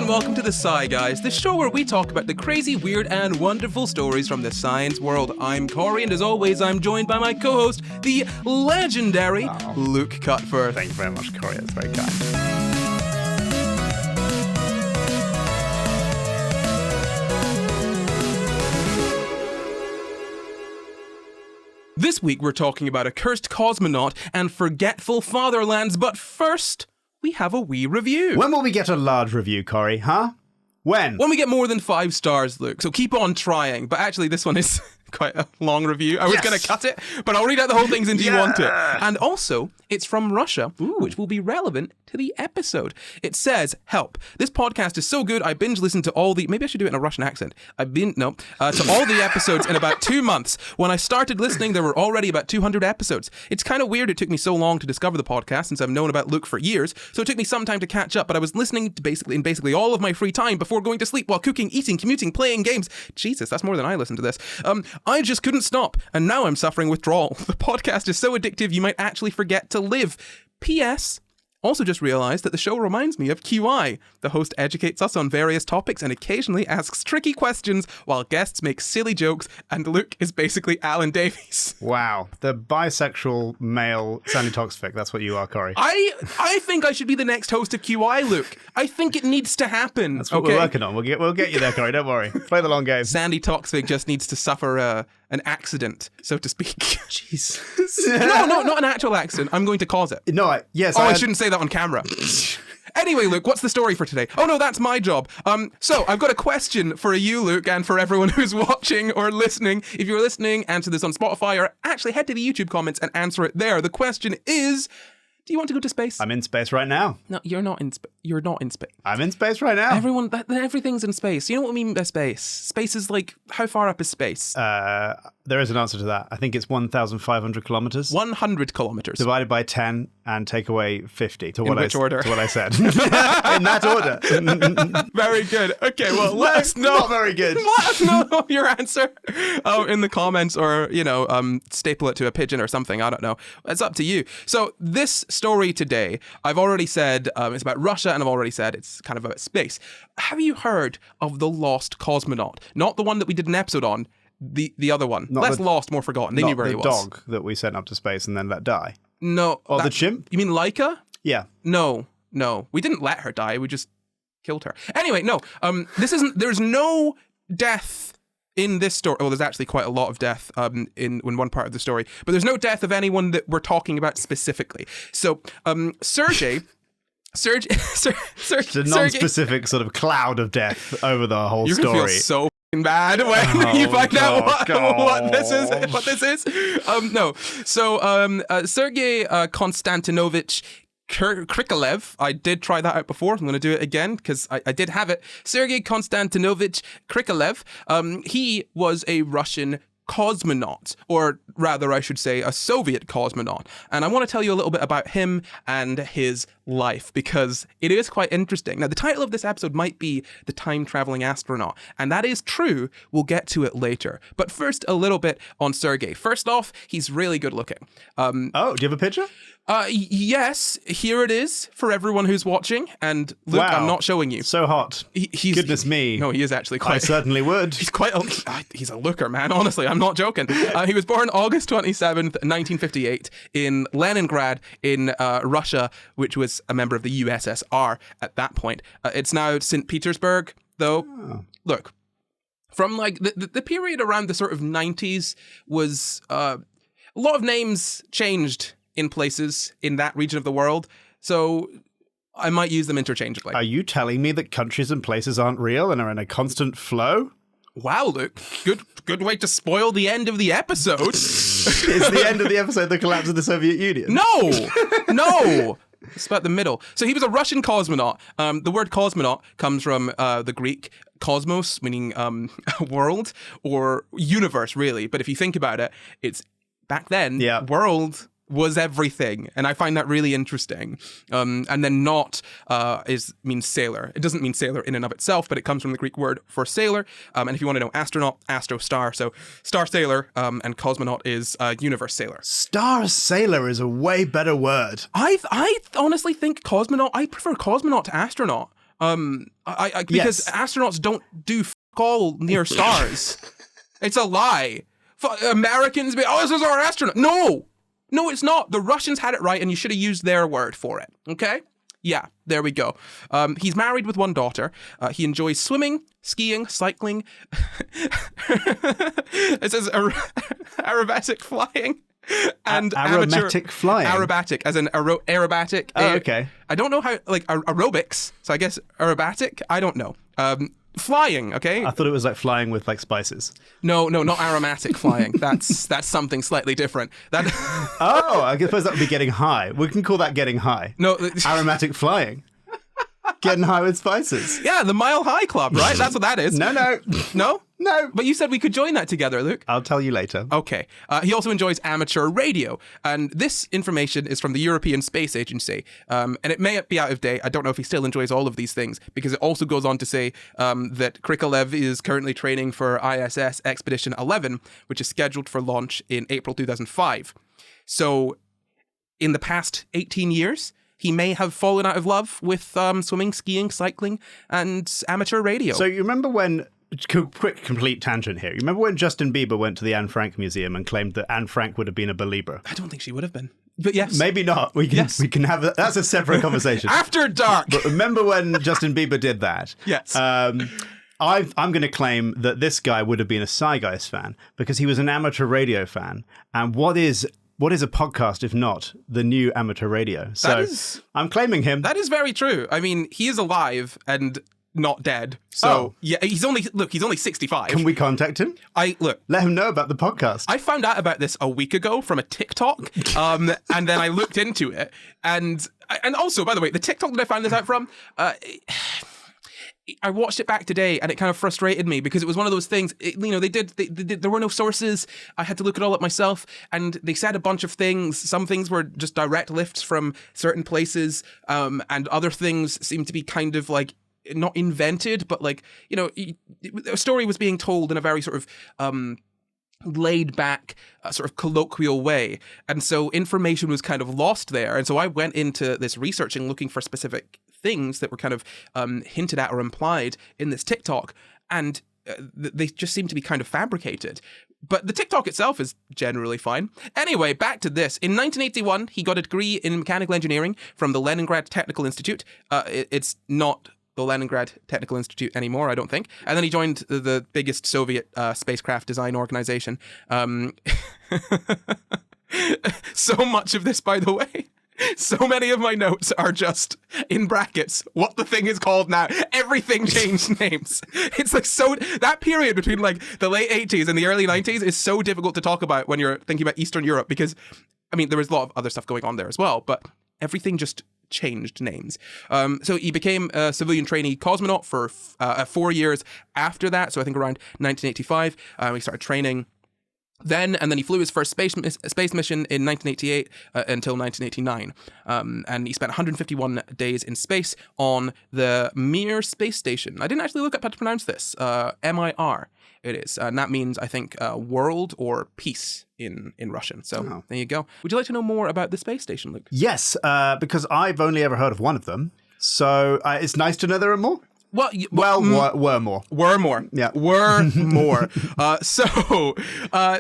and welcome to the SCI Guys, the show where we talk about the crazy, weird, and wonderful stories from the science world. I'm Corey, and as always, I'm joined by my co-host, the legendary Luke Cutforth. Thank you very much, Corey. That's very kind. This week, we're talking about a cursed cosmonaut and forgetful fatherlands, but first, we have a wee review. When will we get a large review, Corey, huh? When we get more than 5 stars, Luke. So keep on trying. But actually, this one is quite a long review. I was going to cut it, but I'll read out the whole thing since you want it. And also, it's from Russia, which will be relevant to the episode. It says, help. This podcast is so good, I binge listened to all the... Maybe I should do it in a Russian accent. To all the episodes in about 2 months. When I started listening, there were already about 200 episodes. It's kind of weird it took me so long to discover the podcast since I've known about Luke for years, so it took me some time to catch up, but I was listening to basically all of my free time before going to sleep while cooking, eating, commuting, playing games. Jesus, that's more than I listened to this. I just couldn't stop, and now I'm suffering withdrawal. The podcast is so addictive you might actually forget to live. P.S. Also just realised that the show reminds me of QI. The host educates us on various topics and occasionally asks tricky questions while guests make silly jokes, and Luke is basically Alan Davies. Wow. The bisexual male Sandy Toxic, that's what you are, Corey. I think I should be the next host of QI, Luke. I think it needs to happen. That's what we're working on. We'll get you there, Corey, don't worry. Play the long game. Sandy Toxic just needs to suffer an accident, so to speak. Jesus. No, not an actual accident. I'm going to cause it. No, I shouldn't say that on camera. Anyway, Luke, what's the story for today? Oh no, that's my job. So I've got a question for you, Luke, and for everyone who's watching or listening. If you're listening, answer this on Spotify, or actually head to the YouTube comments and answer it there. The question is, do you want to go to space? I'm in space right now. No, you're not in space. You're not in space. I'm in space right now. Everything's in space. You know what I mean by space? Space is like, how far up is space? There is an answer to that. I think it's 1,500 kilometers. 100 kilometers. Divided by 10 and take away 50. In which order? To what I said. In that order. Very good. Okay, well, let us know. Not very good. Let us know your answer in the comments, or, staple it to a pigeon or something. I don't know. It's up to you. So this story today, I've already said it's about Russia, and I've already said it's kind of about space. Have you heard of the lost cosmonaut? Not the one that we did an episode on. The other one. Less lost, more forgotten. They knew where he was. Not the dog that we sent up to space and then let die. No. Or the chimp? You mean Laika? Yeah. No. We didn't let her die. We just killed her. Anyway, no. There's no death in this story. Well, there's actually quite a lot of death in one part of the story, but there's no death of anyone that we're talking about specifically. So, Sergey... It's a non-specific sort of cloud of death over the whole story. You're gonna feel so bad when you find out what this is. Sergei Konstantinovich Krikalev. I did try that out before. I'm going to do it again because I did have it. Sergei Konstantinovich Krikalev. He was a Russian cosmonaut, or rather I should say a Soviet cosmonaut, and I want to tell you a little bit about him and his life because it is quite interesting. Now, the title of this episode might be The Time-Traveling Astronaut, and that is true. We'll get to it later. But first, a little bit on Sergey. First off, he's really good looking. Do you have a picture? Yes, here it is for everyone who's watching. And Luke, wow. I'm not showing you. So hot. Goodness me. No, he is actually quite... I certainly would. He's a looker, man. Honestly, I'm not joking. He was born August 27th, 1958 in Leningrad in Russia, which was a member of the USSR at that point. It's now St. Petersburg, though. Oh. Look, from like the period around the sort of 90s was a lot of names changed in places in that region of the world, so I might use them interchangeably. Are you telling me that countries and places aren't real and are in a constant flow? Wow, Luke, good way to spoil the end of the episode. Is the end of the episode the collapse of the Soviet Union? No. It's about the middle. So he was a Russian cosmonaut. The word cosmonaut comes from the Greek cosmos, meaning world or universe, really. But if you think about it, it's back then, world was everything, and I find that really interesting. And then naut means sailor. It doesn't mean sailor in and of itself, but it comes from the Greek word for sailor. And if you want to know astronaut, astro, star. So star sailor, and cosmonaut is universe sailor. Star sailor is a way better word. I honestly think cosmonaut. I prefer cosmonaut to astronaut. Because astronauts don't do all near stars. It's a lie. Americans be, this is our astronaut. No, it's not. The Russians had it right, and you should have used their word for it. Okay? Yeah, there we go. He's married with one daughter. He enjoys swimming, skiing, cycling. It says aerobatic flying. And aerobatic flying. Aerobatic, as in aerobatic. Oh, okay. I don't know how, like, aerobics. So I guess aerobatic? I don't know. Flying, okay? I thought it was like flying with like spices. No, not aromatic flying. That's something slightly different. I suppose that would be getting high. We can call that getting high. No. Aromatic flying. Getting high with spices. Yeah, the Mile High Club, right? That's what that is. No. No? No. But you said we could join that together, Luke. I'll tell you later. Okay. He also enjoys amateur radio. And this information is from the European Space Agency. And it may be out of date. I don't know if he still enjoys all of these things, because it also goes on to say that Krikalev is currently training for ISS Expedition 11, which is scheduled for launch in April 2005. So in the past 18 years, he may have fallen out of love with swimming, skiing, cycling, and amateur radio. So you remember when... Quick, complete tangent here. You remember when Justin Bieber went to the Anne Frank Museum and claimed that Anne Frank would have been a believer? I don't think she would have been. But yes. Maybe not. We can have that. That's a separate conversation. After dark. But remember when Justin Bieber did that? Yes. I'm going to claim that this guy would have been a SCI GUYS fan because he was an amateur radio fan. And what is a podcast if not the new amateur radio? So I'm claiming him. That is very true. I mean, he is alive and not dead. So yeah, he's only 65. Can we contact him? Let him know about the podcast. I found out about this a week ago from a TikTok, and then I looked into it, and also, by the way, the TikTok that I found this out from, I watched it back today, and it kind of frustrated me because it was one of those things. They did. There were no sources. I had to look it all up myself, and they said a bunch of things. Some things were just direct lifts from certain places, and other things seemed to be kind of like not invented, but like, a story was being told in a very sort of laid back, sort of colloquial way. And so information was kind of lost there. And so I went into this researching, looking for specific things that were kind of hinted at or implied in this TikTok. And they just seem to be kind of fabricated. But the TikTok itself is generally fine. Anyway, back to this. In 1981, he got a degree in mechanical engineering from the Leningrad Technical Institute. It's not the Leningrad Technical Institute anymore, I don't think. And then he joined the biggest Soviet spacecraft design organization. So much of this, by the way, so many of my notes are just in brackets what the thing is called now. Everything changed names. It's like that period between like the late 80s and the early 90s is so difficult to talk about when you're thinking about Eastern Europe, because I mean there was a lot of other stuff going on there as well, but everything just changed names. So he became a civilian trainee cosmonaut for 4 years after that. So I think around 1985, he started training then, and then he flew his first space mission in 1988 until 1989. And he spent 151 days in space on the Mir Space Station. I didn't actually look up how to pronounce this. MIR it is. And that means, I think, world or peace in Russian. So there you go. Would you like to know more about the space station, Luke? Yes, because I've only ever heard of one of them. So it's nice to know there are more. Were more. Yeah. Were more. So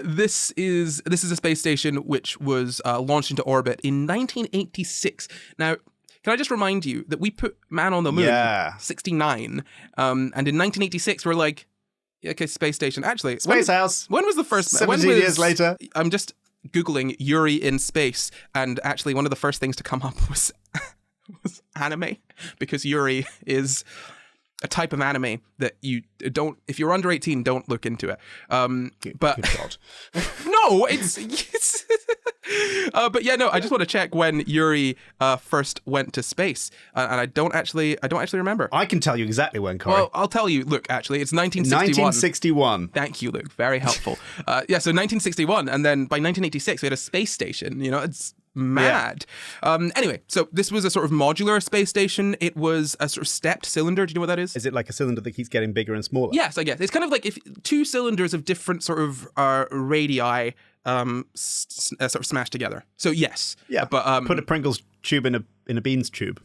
this is a space station which was launched into orbit in 1986. Now, can I just remind you that we put man on the moon 69, and in 1986 we're like, okay, space station. Actually, Space House. When was the first? 17 years later. I'm just Googling Yuri in space, and actually one of the first things to come up was anime, because Yuri is a type of anime that you don't, if you're under 18, don't look into it. But good God. No, it's but yeah, no, I just want to check when Yuri first went to space, and I don't actually remember. I can tell you exactly when, Corey. Well, I'll tell you. Look, actually, it's 1961. 1961. Thank you, Luke. Very helpful. So 1961, and then by 1986 we had a space station. It's mad. Anyway, so this was a sort of modular space station. It was a sort of stepped cylinder. Do you know what that is? Is it like a cylinder that keeps getting bigger and smaller? Yes, I guess. It's kind of like if two cylinders of different sort of radii sort of smashed together. So yes. Yeah, but put a Pringles tube in a beans tube.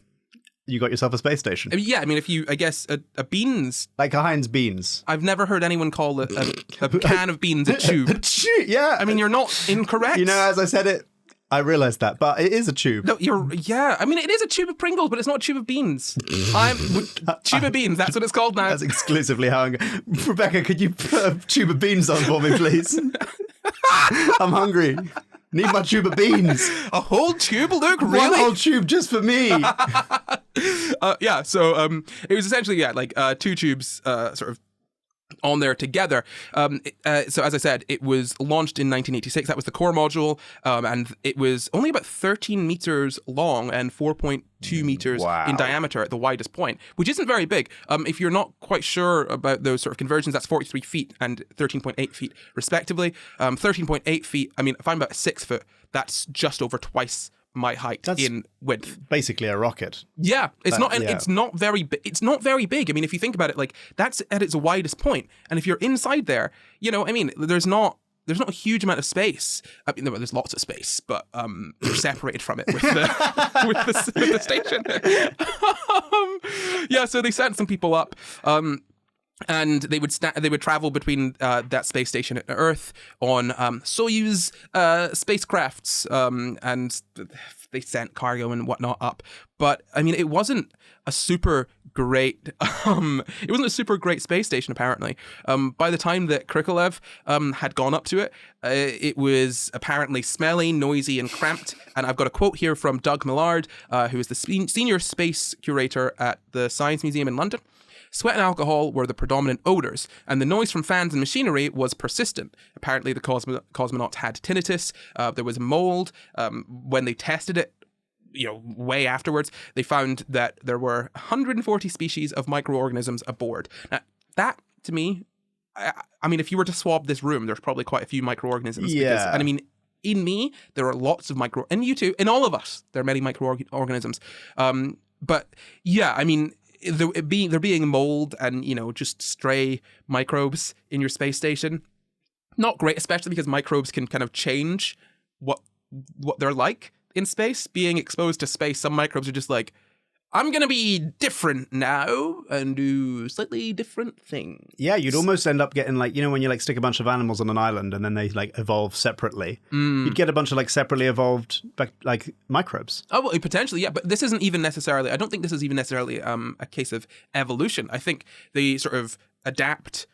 you got yourself a space station. Yeah, I mean, if you, I guess, a beans... Like a Heinz beans. I've never heard anyone call a can of beans a tube. A tube, yeah. I mean, you're not incorrect. You know, as I said it, I realised that, but it is a tube. No, I mean, it is a tube of Pringles, but it's not a tube of beans. Tube of beans, that's what it's called now. That's exclusively how I'm going. Rebecca, could you put a tube of beans on for me, please? I'm hungry. Need my tube of beans. A whole tube, Luke? Really? One whole tube just for me. Yeah, so it was essentially, like 2 tubes sort of on there together. So as I said, it was launched in 1986. That was the core module, and it was only about 13 meters long and 4.2 meters in diameter at the widest point, which isn't very big. If you're not quite sure about those sort of conversions, that's 43 feet and 13.8 feet respectively. 13.8 feet, I mean, if I'm about 6 foot, that's just over twice my height in width. Basically a rocket. Yeah, it's not very big. I mean, if you think about it, like that's at its widest point, and if you're inside there, you know, I mean, there's not a huge amount of space. I mean, there's lots of space, but you're separated from it with the with the station. Yeah, so they sent some people up. And they would travel between that space station and Earth on Soyuz spacecrafts, and they sent cargo and whatnot up. But I mean, it wasn't a super great space station. Apparently, by the time that Krikalev had gone up to it, it was apparently smelly, noisy, and cramped. And I've got a quote here from Doug Millard, who is the senior space curator at the Science Museum in London. Sweat and alcohol were the predominant odors, and the noise from fans and machinery was persistent. Apparently, the cosmonaut had tinnitus. There was mold. When they tested it, way afterwards, they found that there were 140 species of microorganisms aboard. Now, that, to me, I mean, if you were to swab this room, there's probably quite a few microorganisms. Yeah. And I mean, in me, there are lots of and you too, in all of us, there are many microorganisms. But yeah, I mean, there being mold and, just stray microbes in your space station, not great, especially because microbes can kind of change what they're like in space. Being exposed to space, some microbes are just like, I'm going to be different now and do slightly different things. Yeah, you'd almost end up getting when you stick a bunch of animals on an island and then they evolve separately. You'd get a bunch of separately evolved microbes. Oh, well, potentially, yeah. But this isn't even necessarily, I don't think this is even necessarily a case of evolution. I think they sort of adapt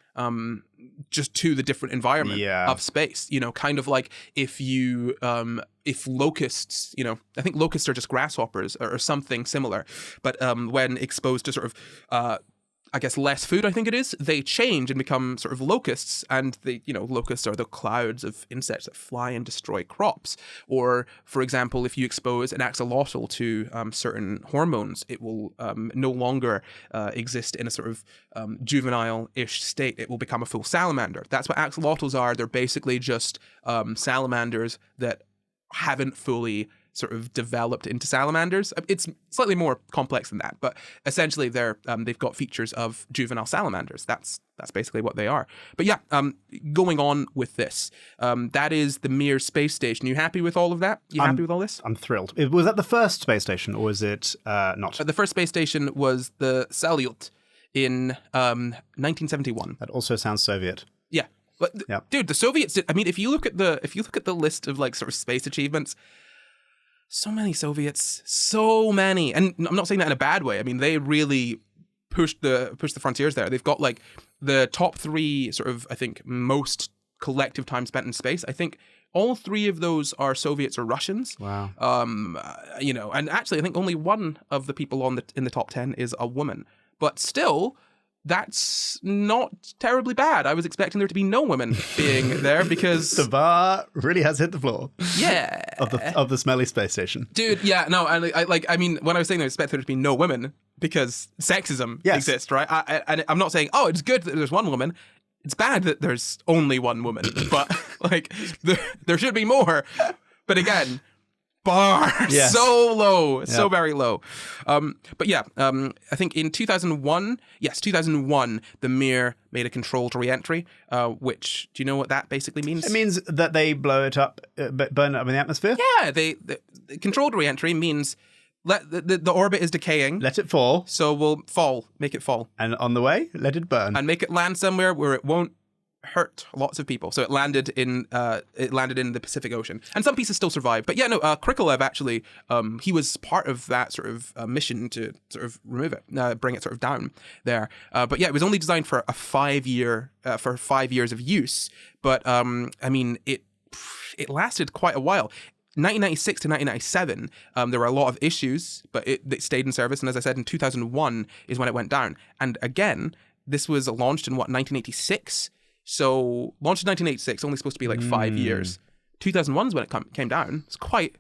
just to the different environment of space, kind of like if locusts, I think locusts are just grasshoppers or something similar, but when exposed to sort of I guess less food, I think it is, they change and become sort of locusts, and locusts are the clouds of insects that fly and destroy crops. Or, for example, if you expose an axolotl to certain hormones, it will no longer exist in a sort of juvenile-ish state. It will become a full salamander. That's what axolotls are. They're basically just salamanders that haven't fully sort of developed into salamanders. It's slightly more complex than that, but essentially they've got features of juvenile salamanders. That's basically what they are. But yeah, going on with this, that is the Mir Space Station. You happy with all of that? Happy with all this? I'm thrilled. Was that the first space station, or was it not? The first space station was the Salyut in 1971. That also sounds Soviet. Yeah, but dude, the Soviets did. I mean, if you look at the list of sort of space achievements. So many Soviets, so many. And I'm not saying that in a bad way. I mean, they really pushed the frontiers there. They've got the top 3 sort of, I think, most collective time spent in space. I think all 3 of those are Soviets or Russians. Wow. And actually I think only one of the people in the top 10 is a woman. But still, that's not terribly bad. I was expecting there to be no women being there because the bar really has hit the floor. Yeah, of the smelly space station, dude. Yeah, no, and I mean, when I was saying I expect there to be no women because sexism exists, right? I'm not saying it's good that there's one woman. It's bad that there's only one woman, but there should be more. But again. So low, so very low. But yeah, I think in 2001, the Mir made a controlled re-entry, which, do you know what that basically means? It means that they blow it up, burn it up in the atmosphere? Yeah, the controlled re-entry means the orbit is decaying. Let it fall. So we'll make it fall. And on the way, let it burn. And make it land somewhere where it won't hurt lots of people. So it landed in the Pacific Ocean, and some pieces still survived. But yeah, no, Krikalev actually, he was part of that sort of mission to sort of remove it, bring it sort of down there. But yeah, it was only designed for a 5 years of use. But I mean, it lasted quite a while. 1996 to 1997, there were a lot of issues, but it stayed in service. And as I said, in 2001 is when it went down. And again, this was launched in 1986. So launched in 1986, only supposed to be like 5 years. 2001 is when it came down. It's quite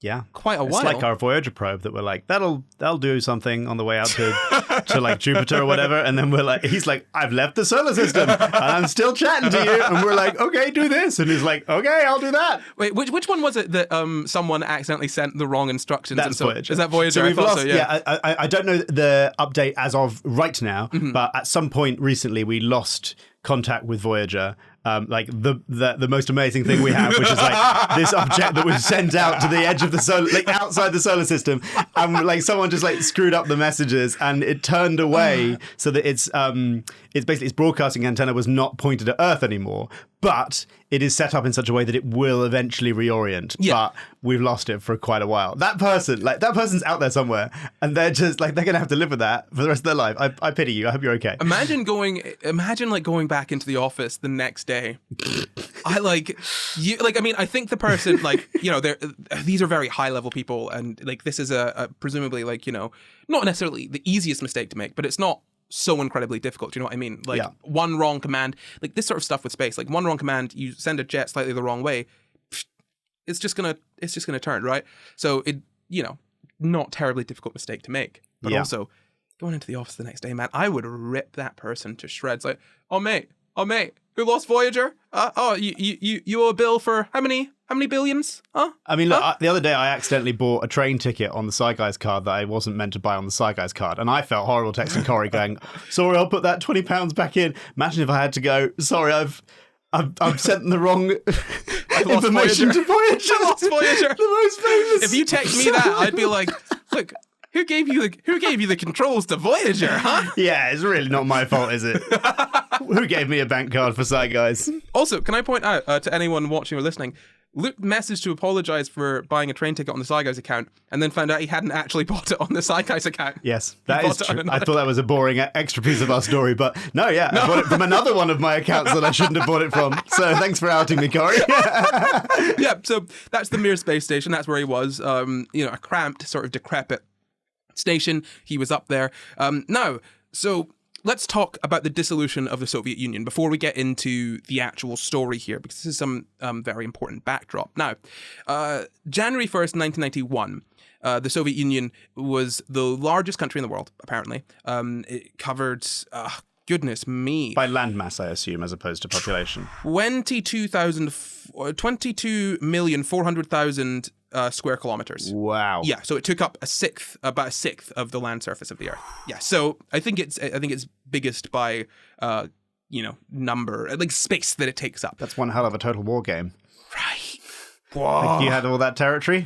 a while. It's like our Voyager probe that we're like, that'll do something on the way out to like Jupiter or whatever. And then he's like, I've left the solar system and I'm still chatting to you. And we're like, okay, do this. And he's like, okay, I'll do that. Wait, which one was it that someone accidentally sent the wrong instructions? That's Voyager. Is that Voyager? So we've lost, yeah. I don't know the update as of right now, but at some point recently we lost contact with Voyager. Like the most amazing thing we have, which is like this object that was sent out to the edge of the solar, like outside the solar system, and like someone just like screwed up the messages and it turned away so that its basically its broadcasting antenna was not pointed at Earth anymore, but it is set up in such a way that it will eventually reorient. Yeah. But we've lost it for quite a while. That person's out there somewhere, and they're just like they're gonna have to live with that for the rest of their life. I pity you. I hope you're okay. Imagine going back into the office the next day. I mean, I think the person, like, you know, these are very high level people, and like this is a presumably, like, you know, not necessarily the easiest mistake to make, but it's not so incredibly difficult. Do you know what I mean? Like one wrong command, like this sort of stuff with space, like one wrong command, you send a jet slightly the wrong way, it's just gonna turn, right? So it, you know, not terribly difficult mistake to make, but also going into the office the next day, man, I would rip that person to shreds. Like, oh mate, who lost Voyager? You owe a bill for how many billions? I mean, look, the other day I accidentally bought a train ticket on the SCI GUYS card that I wasn't meant to buy on the SCI GUYS card, and I felt horrible texting Corey going, "Sorry, I'll put that £20 back in." Imagine if I had to go, "Sorry, I've sent the wrong information to Voyager." I lost Voyager. The most famous. If you text me that, I'd be like, "Look, who gave you the controls to Voyager, huh?" Yeah, it's really not my fault, is it? Who gave me a bank card for SCI GUYS? Also, can I point out to anyone watching or listening, Luke messaged to apologize for buying a train ticket on the SCI GUYS account, and then found out he hadn't actually bought it on the SCI GUYS account. Yes, that is true. I thought that was a boring extra piece of our story, but no, I bought it from another one of my accounts that I shouldn't have bought it from. So thanks for outing me, Corey. Yeah, so that's the Mir Space Station. That's where he was. A cramped, sort of decrepit station. He was up there. So let's talk about the dissolution of the Soviet Union before we get into the actual story here, because this is some very important backdrop. Now, January 1st, 1991, the Soviet Union was the largest country in the world, apparently. It covered, goodness me. By landmass, I assume, as opposed to population. 22,400,000 square kilometers. Wow. Yeah, so it took up about a sixth of the land surface of the Earth. Yeah, so I think it's biggest by number, like space that it takes up. That's one hell of a total war game. Right. Like you had all that territory.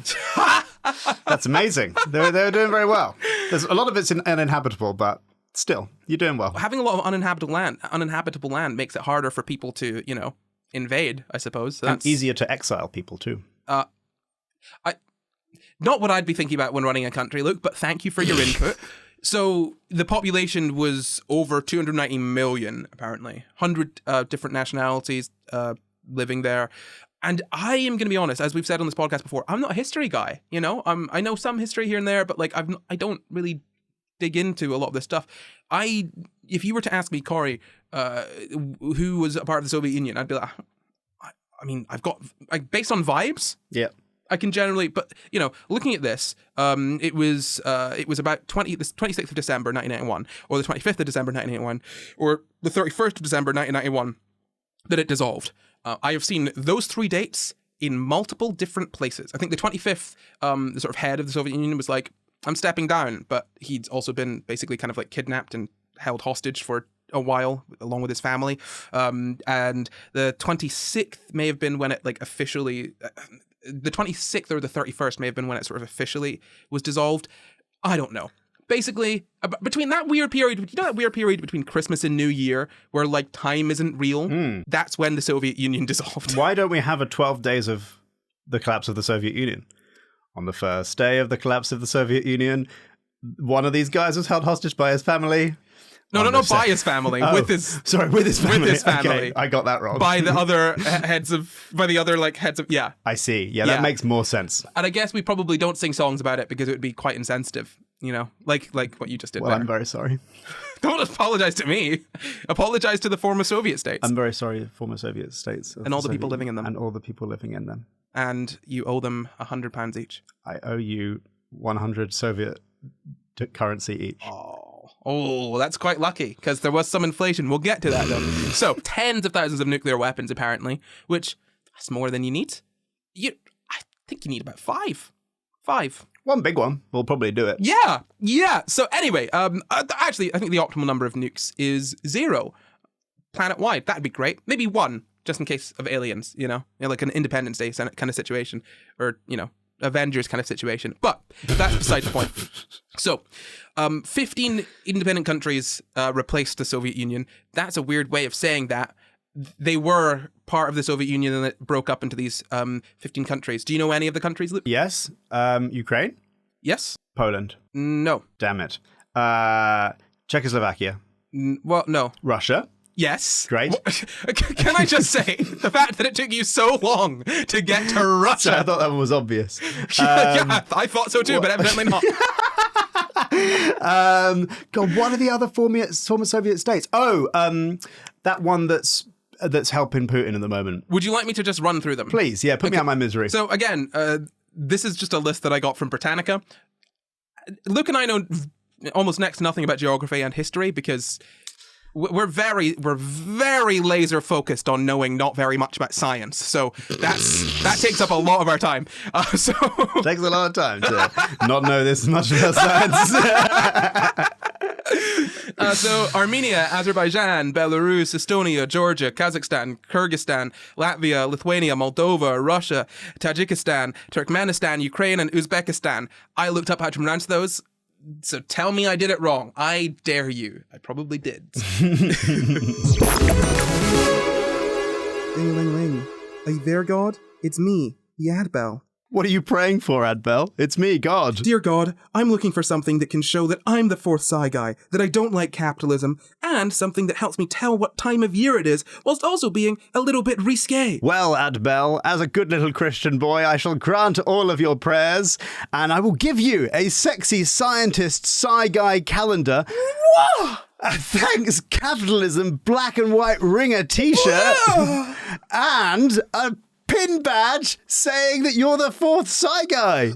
That's amazing. They're doing very well. There's a lot of it's uninhabitable, but still, you're doing well. Having a lot of uninhabitable land makes it harder for people to, invade, I suppose. And easier to exile people too. Not what I'd be thinking about when running a country, Luke, but thank you for your input. So the population was over 290 million, apparently. 100 different nationalities living there. And I am going to be honest, as we've said on this podcast before, I'm not a history guy, I know some history here and there, but like I don't really dig into a lot of this stuff. If you were to ask me, Corey, who was a part of the Soviet Union, I'd be like, I've got, based on vibes. Yeah. I can generally, but looking at this, it was about the 26th of December 1991, or the 25th of December 1991, or the 31st of December 1991 that it dissolved. I have seen those three dates in multiple different places. I think the 25th, the sort of head of the Soviet Union was like, "I'm stepping down," but he'd also been basically kind of like kidnapped and held hostage for a while along with his family. And the 26th may have been when it like officially the 26th or the 31st may have been when it sort of officially was dissolved. I don't know. Basically, between that weird period, that weird period between Christmas and New Year where like time isn't real, that's when the Soviet Union dissolved. Why don't we have a 12 days of the collapse of the Soviet Union? On the first day of the collapse of the Soviet Union, one of these guys was held hostage by his family. No, by his family. With his family. With his family. Okay, I got that wrong. By the other heads of, yeah. I see. Yeah, that makes more sense. And I guess we probably don't sing songs about it because it would be quite insensitive, you know, like what you just did. Well, there. I'm very sorry. Don't apologize to me. Apologize to the former Soviet states. I'm very sorry, former Soviet states. And all the people living in them. And all the people living in them. And you owe them £100 each. I owe you 100 Soviet currency each. Oh, that's quite lucky, because there was some inflation. We'll get to that, though. So, tens of thousands of nuclear weapons, apparently, which that's more than you need. I think you need about five. One big one. We'll probably do it. Yeah. So, anyway, actually, I think the optimal number of nukes is 0 planet-wide. That'd be great. Maybe 1, just in case of aliens, like an Independence Day kind of situation, or, Avengers kind of situation. But that's beside the point. So, 15 independent countries replaced the Soviet Union. That's a weird way of saying that. They were part of the Soviet Union and it broke up into these 15 countries. Do you know any of the countries, Luke? Yes. Ukraine? Yes. Poland? No. Damn it. Czechoslovakia? Well, no. Russia? Yes. Great. Can I just say, the fact that it took you so long to get to Russia. I thought that one was obvious. Yeah, I thought so too, but evidently not. God, what are the other former Soviet states? That one that's helping Putin at the moment. Would you like me to just run through them? Please, yeah, put me out of my misery. So again, this is just a list that I got from Britannica. Luke and I know almost next to nothing about geography and history because we're very laser focused on knowing not very much about science. So that takes up a lot of our time. So takes a lot of time to not know this much about science. So Armenia, Azerbaijan, Belarus, Estonia, Georgia, Kazakhstan, Kyrgyzstan, Latvia, Lithuania, Moldova, Russia, Tajikistan, Turkmenistan, Ukraine, and Uzbekistan. I looked up how to pronounce those. So tell me I did it wrong. I dare you. I probably did. Ding-a-ling-ling. Are you there, God? It's me, the Adbel. What are you praying for, Adbel? It's me, God. Dear God, I'm looking for something that can show that I'm the fourth SCI guy, that I don't like capitalism, and something that helps me tell what time of year it is, whilst also being a little bit risque. Well, Adbel, as a good little Christian boy, I shall grant all of your prayers, and I will give you a sexy scientist SCI guy calendar. Whoa! Thanks, capitalism, black and white ringer t-shirt, and a pin badge saying that you're the fourth SCI guy.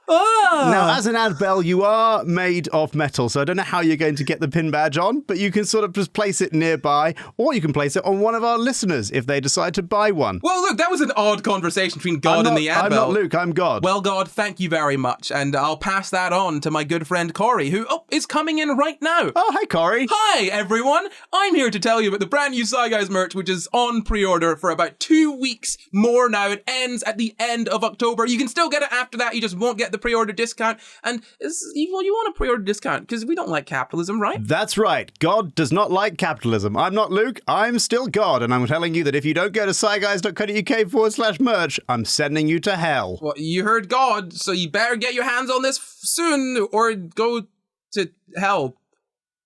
Now, as an Adbel, you are made of metal, so I don't know how you're going to get the pin badge on, but you can sort of just place it nearby, or you can place it on one of our listeners if they decide to buy one. Well, look, that was an odd conversation between God and the Adbel. I'm not Luke, I'm God. Well, God, thank you very much, and I'll pass that on to my good friend Corey, who is coming in right now. Oh, hi, Corey. Hi, everyone. I'm here to tell you about the brand new SCI Guys merch, which is on pre-order for about 2 weeks more now. It ends at the end of October. You can still get it after that. You just won't get the pre-order discount. And you want a pre-order discount because we don't like capitalism, right? That's right. God does not like capitalism. I'm not Luke. I'm still God. And I'm telling you that if you don't go to sciguys.co.uk/merch, I'm sending you to hell. Well, you heard God, so you better get your hands on this soon or go to hell,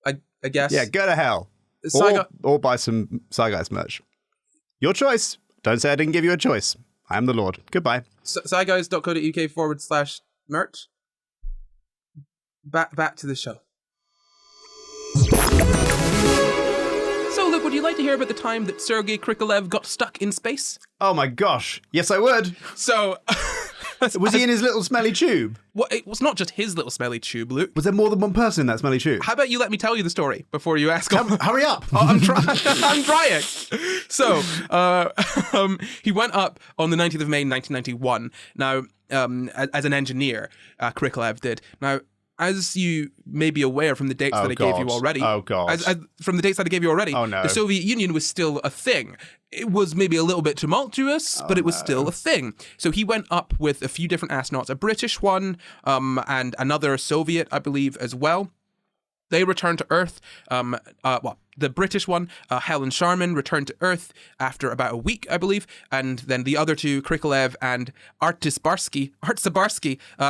I guess. Yeah, go to hell. Or buy some SCI Guys merch. Your choice. Don't say I didn't give you a choice. I am the Lord. Goodbye. SciGuys.co.uk/merch. Back to the show. So, Luke, would you like to hear about the time that Sergei Krikalev got stuck in space? Oh my gosh. Yes, I would. So... Was he in his little smelly tube? Well, it was not just his little smelly tube, Luke. Was there more than one person in that smelly tube? How about you let me tell you the story before you ask? Hurry up! Oh, I'm trying. So, he went up on the 19th of May, 1991. Now, as an engineer, Krikalev did. Now, as you may be aware from the dates that I gave you already. Oh, God. From the dates that I gave you already, Oh, no. the Soviet Union was still a thing. It was maybe a little bit tumultuous, but it was still a thing. So he went up with a few different astronauts, a British one and another Soviet, I believe, as well. They returned to Earth. The British one, Helen Sharman, returned to Earth after about a week, I believe. And then the other two, Krikalev and Artsebarsky,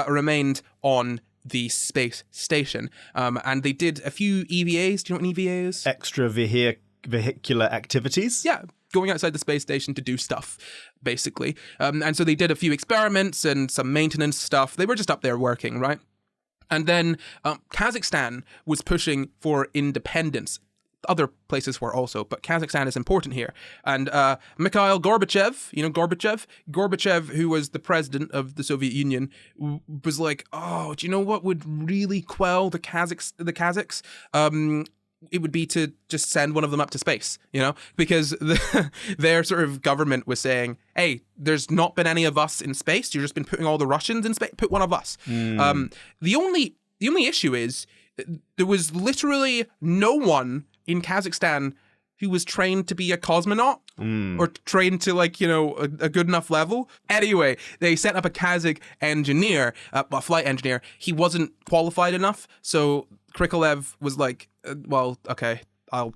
remained on the space station. And they did a few EVAs. Do you know what an EVA is? Extra vehicular activities? Yeah, going outside the space station to do stuff, basically. And so they did a few experiments and some maintenance stuff. They were just up there working, right? And then Kazakhstan was pushing for independence. Other places were also, but Kazakhstan is important here. And Mikhail Gorbachev, you know Gorbachev, who was the president of the Soviet Union, was like, oh, do you know what would really quell the Kazakhs? It would be to just send one of them up to space, you know, because their sort of government was saying, hey, there's not been any of us in space. You've just been putting all the Russians in space. Put one of us. The only issue is there was literally no one in Kazakhstan who was trained to be a cosmonaut or trained to, like, you know, a good enough level. Anyway, they sent up a Kazakh engineer, a flight engineer. He wasn't qualified enough, so Krikalev was like, well, okay, I'll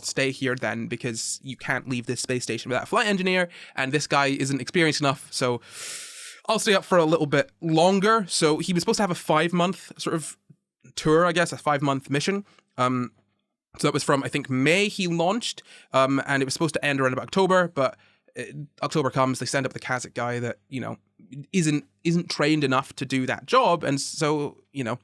stay here then, because you can't leave this space station without a flight engineer, and this guy isn't experienced enough, so I'll stay up for a little bit longer. So he was supposed to have a 5-month sort of tour, I guess, a 5-month mission. So that was from, I think, May he launched, and it was supposed to end around about October, but October comes, they send up the Kazakh guy that, you know, isn't trained enough to do that job, and so, you know,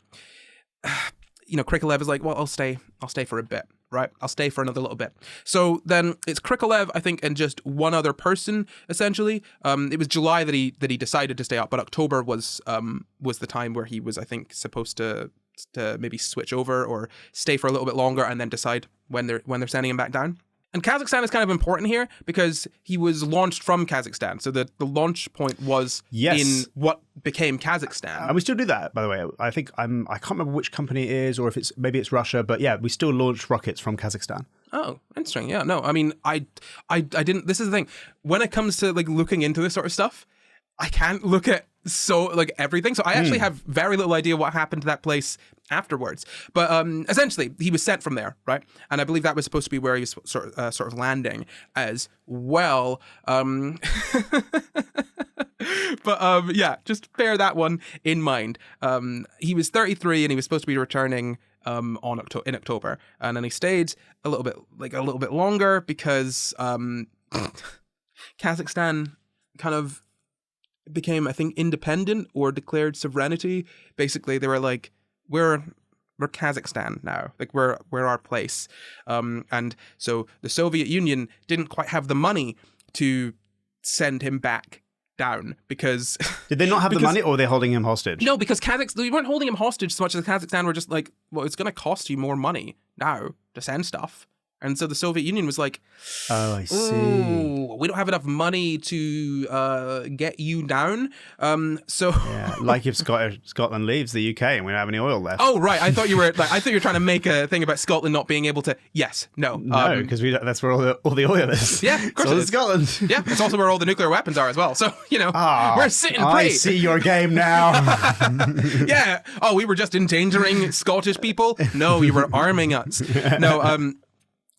Krikalev is like, well, I'll stay for a bit, right? I'll stay for another little bit. So then it's Krikalev, I think, and just one other person, essentially. It was July that he decided to stay up, but October was the time where he was, I think, supposed to maybe switch over or stay for a little bit longer and then decide when they're sending him back down. And Kazakhstan is kind of important here because he was launched from Kazakhstan. So the launch point was in what became Kazakhstan. And we still do that, by the way. I think I can't remember which company it is, or if maybe it's Russia, but yeah, we still launch rockets from Kazakhstan. Oh, interesting. Yeah, no, I mean, I didn't, this is the thing. When it comes to, like, looking into this sort of stuff, I can't look at everything. So I actually have very little idea what happened to that place afterwards. But essentially, he was sent from there, right? And I believe that was supposed to be where he was sort of landing as well. But yeah, just bear that one in mind. He was 33 and he was supposed to be returning in October, and then he stayed a little bit longer because Kazakhstan kind of became, I think, independent or declared sovereignty. Basically, they were like, we're Kazakhstan now, like we're our place. And so the Soviet Union didn't quite have the money to send him back down because did they not have the money, or were they holding him hostage? No, because we weren't holding him hostage so much as Kazakhstan were just like, well, it's going to cost you more money now to send stuff. And so the Soviet Union was like, oh, I see. We don't have enough money to get you down. So yeah, like if Scotland leaves the UK and we don't have any oil left. Oh, right. I thought you were trying to make a thing about Scotland not being able to. Yes, no, because that's where all the oil is. Yeah, of course. So it's Scotland. Yeah, it's also where all the nuclear weapons are as well. So we're sitting pretty. I see your game now. Yeah. Oh, we were just endangering Scottish people. No, you were arming us. No.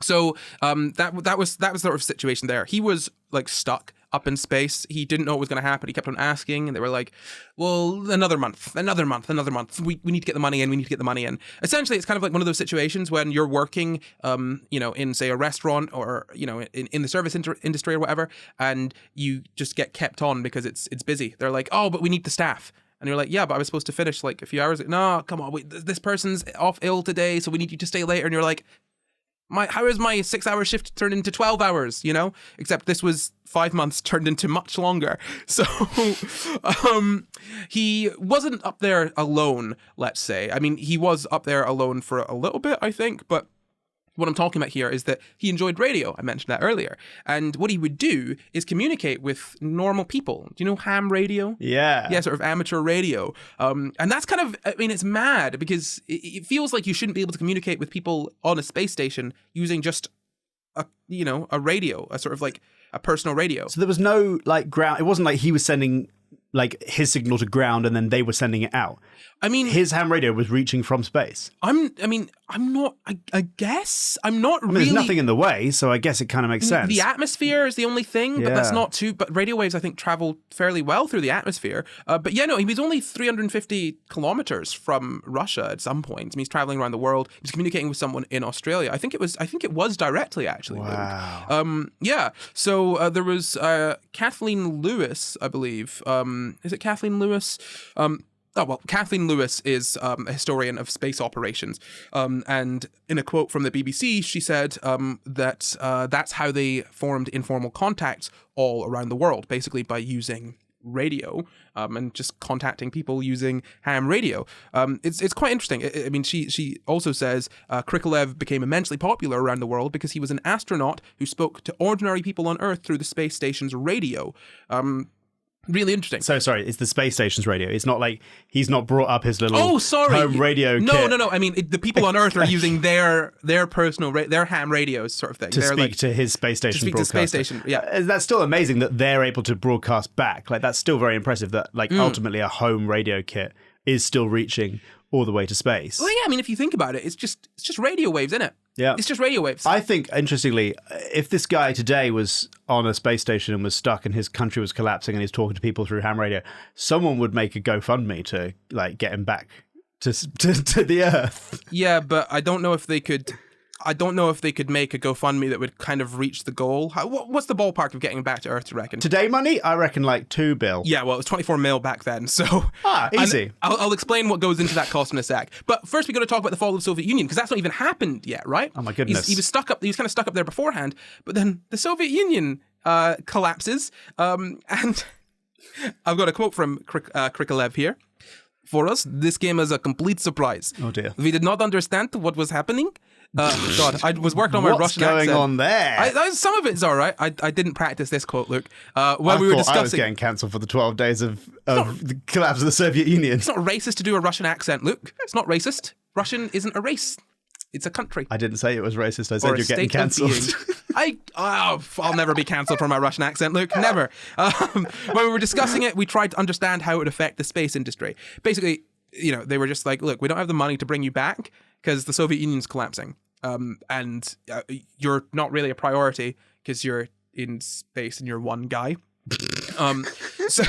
So that was the sort of situation there. He was like stuck up in space. He didn't know what was going to happen. He kept on asking, and they were like, well, another month. We need to get the money in. We need to get the money in. Essentially, it's kind of like one of those situations when you're working, in, say, a restaurant or, in the service industry or whatever, and you just get kept on because it's busy. They're like, oh, but we need the staff. And you're like, yeah, but I was supposed to finish like a few hours. No, come on. This person's off ill today, so we need you to stay later. And you're like, how is my 6-hour shift turned into 12 hours, Except this was 5 months turned into much longer. So he wasn't up there alone, let's say. I mean, he was up there alone for a little bit, I think, but what I'm talking about here is that he enjoyed radio. I mentioned that earlier. And what he would do is communicate with normal people. Do you know ham radio? Yeah. Yeah, sort of amateur radio. And that's kind of, I mean, it's mad because it feels like you shouldn't be able to communicate with people on a space station using just a radio, a sort of like a personal radio. So there was no like ground. It wasn't like he was sending like his signal to ground and then they were sending it out. I mean, his ham radio was reaching from space. I guess I'm not really. There's nothing in the way, so I guess it kind of makes sense. The atmosphere is the only thing, but that's not too. But radio waves, I think, travel fairly well through the atmosphere. But yeah, no, he was only 350 kilometers from Russia at some point. I mean, he's traveling around the world. He was communicating with someone in Australia. I think it was directly actually. Wow. Yeah. So there was Kathleen Lewis, I believe. Is it Kathleen Lewis? Kathleen Lewis is a historian of space operations. And in a quote from the BBC, she said that that's how they formed informal contacts all around the world, basically by using radio and just contacting people using ham radio. It's quite interesting. I mean, she also says Krikalev became immensely popular around the world because he was an astronaut who spoke to ordinary people on Earth through the space station's radio. Really interesting. So sorry, it's the space station's radio. It's not like he's not brought up his little home radio kit. No. I mean, the people on Earth are using their personal their ham radios, sort of thing. To speak to his space station. To speak to space station. Yeah, that's still amazing that they're able to broadcast back. Like that's still very impressive. That ultimately a home radio kit is still reaching all the way to space. Well, yeah. I mean, if you think about it, it's just radio waves, isn't it? Yeah. It's just radio waves. I think, interestingly, if this guy today was on a space station and was stuck and his country was collapsing and he's talking to people through ham radio, someone would make a GoFundMe to like get him back to the Earth. Yeah, but I don't know if they could make a GoFundMe that would kind of reach the goal. What's the ballpark of getting back to Earth, do you reckon? Today money? I reckon like $2 billion. Yeah, well, it was 24 mil back then, so... easy. I'll explain what goes into that cost in a sec. But first we got to talk about the fall of the Soviet Union, because that's not even happened yet, right? Oh my goodness. He was kind of stuck up there beforehand, but then the Soviet Union collapses, and I've got a quote from Krikalev here. For us, this came as a complete surprise. Oh dear. We did not understand what was happening. God, I was working on my Russian accent. What's going on there? Some of it's all right. I didn't practice this quote, Luke. When we were discussing, I was getting cancelled for the 12 days of the collapse of the Soviet Union. It's not racist to do a Russian accent, Luke. It's not racist. Russian isn't a race. It's a country. I didn't say it was racist. I said you're getting cancelled. I'll never be cancelled for my Russian accent, Luke. Never. When we were discussing it, we tried to understand how it would affect the space industry. Basically, they were just like, look, we don't have the money to bring you back because the Soviet Union's collapsing. And you're not really a priority because you're in space and you're one guy. So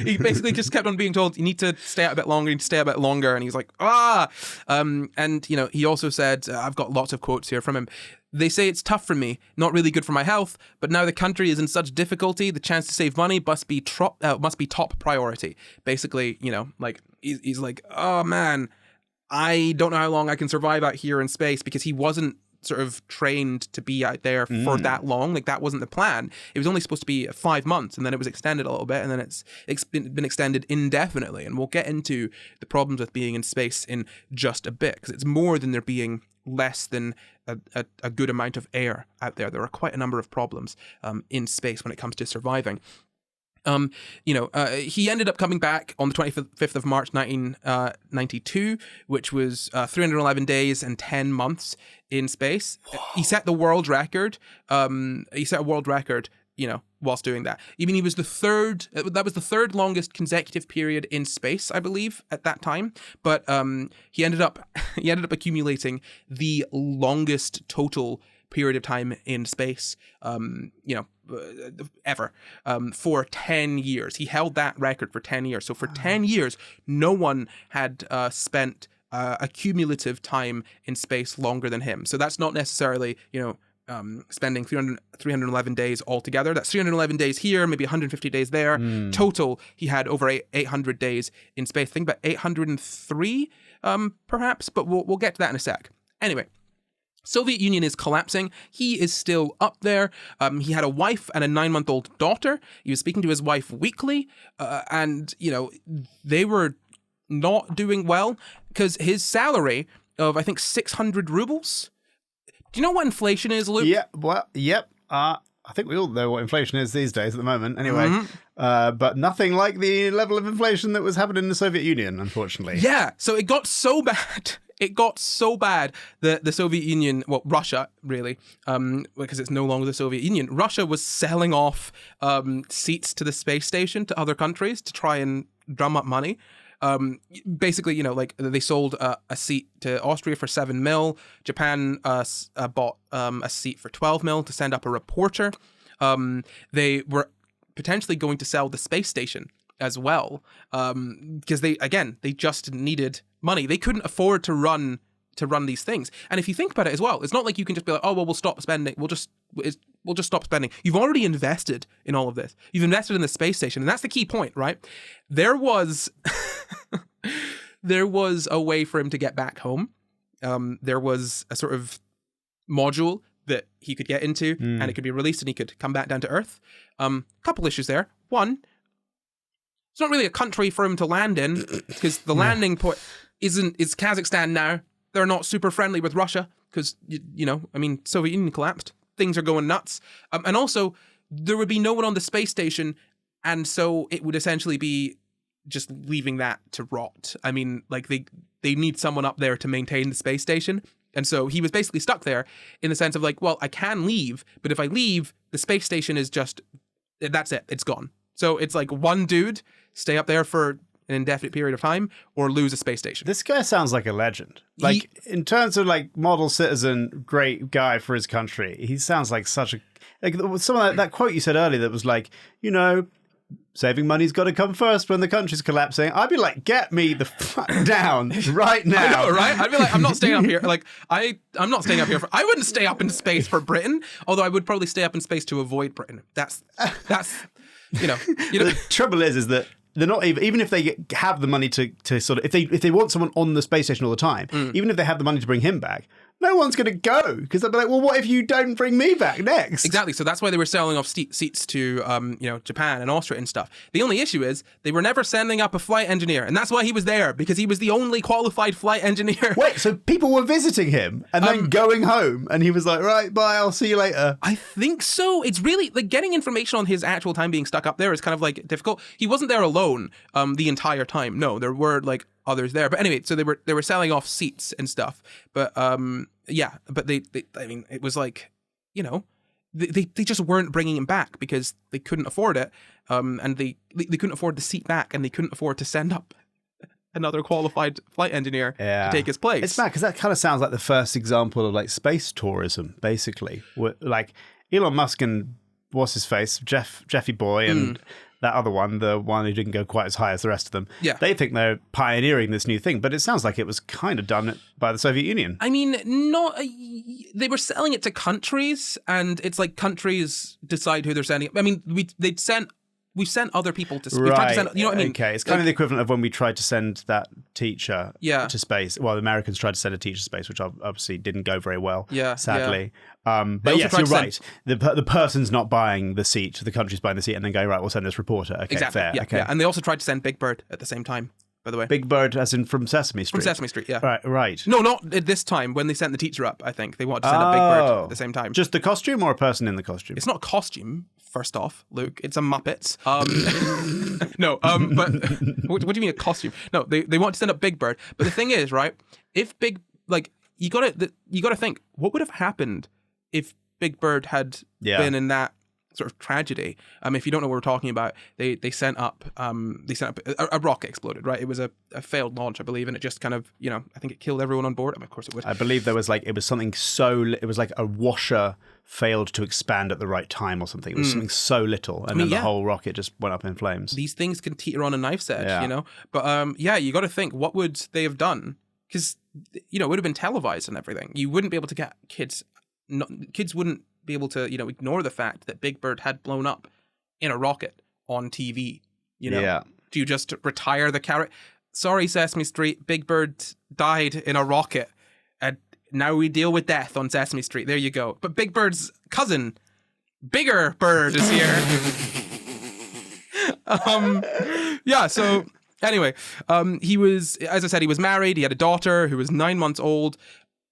he basically just kept on being told, you need to stay out a bit longer, and he's like, and he also said, I've got lots of quotes here from him. They say it's tough for me, not really good for my health, but now the country is in such difficulty, the chance to save money must be top priority. Basically, he's like, oh man, I don't know how long I can survive out here in space, because he wasn't sort of trained to be out there for that long. Like, that wasn't the plan. It was only supposed to be 5 months, and then it was extended a little bit, and then it's been extended indefinitely. And we'll get into the problems with being in space in just a bit, because it's more than there being less than a good amount of air out there. There are quite a number of problems in space when it comes to surviving. He ended up coming back on the 25th of March, 1992, which was 311 days and 10 months in space. Whoa. He set the world record. Whilst doing that. I mean, that was the third longest consecutive period in space, I believe, at that time. But he ended up accumulating the longest total period of time in space, ever, for 10 years. He held that record for 10 years. So for 10 years, no one had spent a cumulative time in space longer than him. So that's not necessarily, spending 311 days altogether. That's 311 days here, maybe 150 days there. Total, he had over 800 days in space. I think about 803, perhaps, but we'll get to that in a sec. Anyway, Soviet Union is collapsing. He is still up there. He had a wife and a 9-month-old daughter. He was speaking to his wife weekly, and they were not doing well, because his salary of, I think, 600 rubles Do you know what inflation is, Luke? Yeah, well, yep. I think we all know what inflation is these days at the moment, anyway. But nothing like the level of inflation that was happening in the Soviet Union, unfortunately. Yeah, so it got so bad. It got so bad that the Soviet Union, well, Russia, really, because it's no longer the Soviet Union, Russia was selling off seats to the space station to other countries to try and drum up money. Basically, like they sold a seat to Austria for 7 mil. Japan bought a seat for 12 mil to send up a reporter. They were potentially going to sell the space station as well, because they just needed money. They couldn't afford to run these things. And if you think about it as well, it's not like you can just be like, oh well, we'll stop spending. We'll just stop spending. You've already invested in all of this. You've invested in the space station, and that's the key point, right? There was a way for him to get back home. There was a sort of module that he could get into, and it could be released, and he could come back down to Earth. Couple issues there. One, it's not really a country for him to land in, because the landing point is Kazakhstan now. They're not super friendly with Russia because, Soviet Union collapsed. Things are going nuts. And also, there would be no one on the space station, and so it would essentially be just leaving that to rot. I mean, like, they need someone up there to maintain the space station. And so he was basically stuck there in the sense of like, well, I can leave, but if I leave, the space station is just, that's it. It's gone. So it's like one dude, stay up there for an indefinite period of time, or lose a space station. This guy sounds like a legend. Like, in terms of like model citizen, great guy for his country, he sounds like such a, like some of that quote you said earlier that was like, saving money's got to come first when the country's collapsing. I'd be like, get me the fuck down right now. I know, right? I'd be like, I'm not staying up here. Like, I'm not staying up here. I wouldn't stay up in space for Britain, although I would probably stay up in space to avoid Britain. That's The trouble is that they're not even if they have the money to sort of, if they want someone on the space station all the time, even if they have the money to bring him back, no one's going to go, because they'll be like, well, what if you don't bring me back next? Exactly. So that's why they were selling off seats to, Japan and Austria and stuff. The only issue is they were never sending up a flight engineer, and that's why he was there, because he was the only qualified flight engineer. Wait, so people were visiting him and then going home, and he was like, right, bye, I'll see you later. I think so. It's really like getting information on his actual time being stuck up there is kind of like difficult. He wasn't there alone the entire time. No, there were like others there. But anyway, so they were selling off seats and stuff. But but they I mean, it was like, they just weren't bringing him back because they couldn't afford it. And they couldn't afford the seat back, and they couldn't afford to send up another qualified flight enginer to take his place. It's mad, because that kind of sounds like the first example of like space tourism, basically. Like Elon Musk and what's his face, Jeffy Boy, and that other one, the one who didn't go quite as high as the rest of them. Yeah. They think they're pioneering this new thing, but it sounds like it was kind of done by the Soviet Union. I mean, they were selling it to countries, and it's like countries decide who they're sending. I mean, we've sent other people to space. Right. You know what I mean? Okay. It's kind of the equivalent of when we tried to send that teacher to space. Well, the Americans tried to send a teacher to space, which obviously didn't go very well, sadly. But yes, you're right. The person's not buying the seat, the country's buying the seat, and then going, right, we'll send this reporter. Okay, exactly. fair. Yeah, okay. Yeah. And they also tried to send Big Bird at the same time, by the way. Big Bird as in from Sesame Street? From Sesame Street, yeah. Right. No, not at this time. When they sent the teacher up, I think. They wanted to send a Big Bird at the same time. Just the costume or a person in the costume? It's not a costume, first off, Luke. It's a Muppet. No, but what do you mean a costume? No, they want to send up Big Bird. But the thing is, right, if you gotta think, what would have happened if Big Bird had been in that sort of tragedy? If you don't know what we're talking about, they sent up a rocket exploded, right? It was a failed launch, I believe, and it just kind of, I think it killed everyone on board. I mean, of course it would. I believe there was it was like a washer failed to expand at the right time or something. It was something so little, and then the whole rocket just went up in flames. These things can teeter on a knife's edge, But you got to think, what would they have done? Because it would have been televised and everything. You wouldn't be able to get kids wouldn't be able to, ignore the fact that Big Bird had blown up in a rocket on TV. Do you just retire the character? Sorry, Sesame Street, Big Bird died in a rocket, and now we deal with death on Sesame Street. There you go. But Big Bird's cousin, Bigger Bird, is here. So anyway, he was, as I said, he was married. He had a daughter who was 9 months old.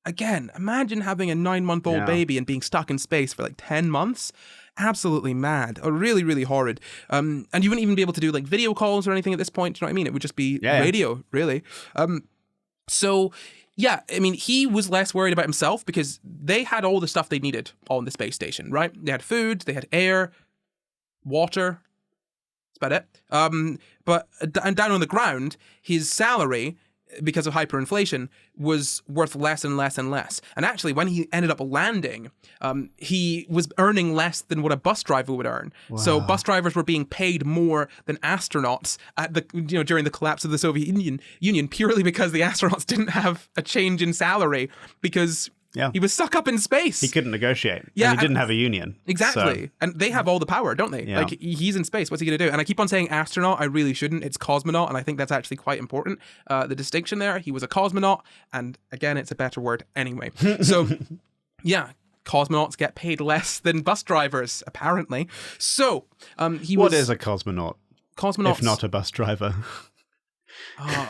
again, imagine having a 9-month-old baby and being stuck in space for like 10 months. Absolutely mad, or really, really horrid. And you wouldn't even be able to do like video calls or anything at this point. Do you know what I mean? It would just be radio, really. So yeah, I mean, he was less worried about himself because they had all the stuff they needed on the space station, right? They had food, they had air, water. That's about it. But down on the ground, his salary, because of hyperinflation, was worth less and less and less. And actually, when he ended up landing, he was earning less than what a bus driver would earn. Wow. So bus drivers were being paid more than astronauts at the during the collapse of the Soviet Union purely because the astronauts didn't have a change in salary because he was stuck up in space. He couldn't negotiate. Yeah, and he didn't have a union. Exactly. So. And they have all the power, don't they? Yeah. Like, he's in space. What's he going to do? And I keep on saying astronaut. I really shouldn't. It's cosmonaut. And I think that's actually quite important. The distinction there. He was a cosmonaut. And again, it's a better word anyway. So, yeah. Cosmonauts get paid less than bus drivers, apparently. So, What is a cosmonaut? Cosmonauts. If not a bus driver.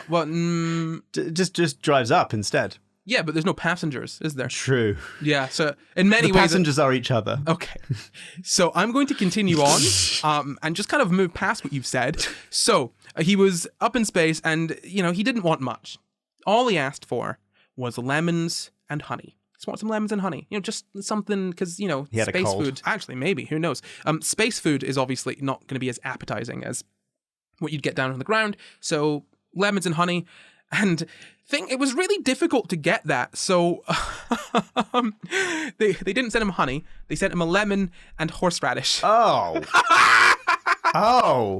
Well, just drives up instead. Yeah, but there's no passengers, is there? True. Yeah, so in many ways... The passengers are each other. Okay. So I'm going to continue on and just kind of move past what you've said. So he was up in space and, he didn't want much. All he asked for was lemons and honey. Just want some lemons and honey. Just something, because, he had space a cold. food... Actually, maybe. Who knows? Space food is obviously not going to be as appetizing as what you'd get down on the ground. So lemons and honey... And it was really difficult to get that. So they didn't send him honey. They sent him a lemon and horseradish. Oh.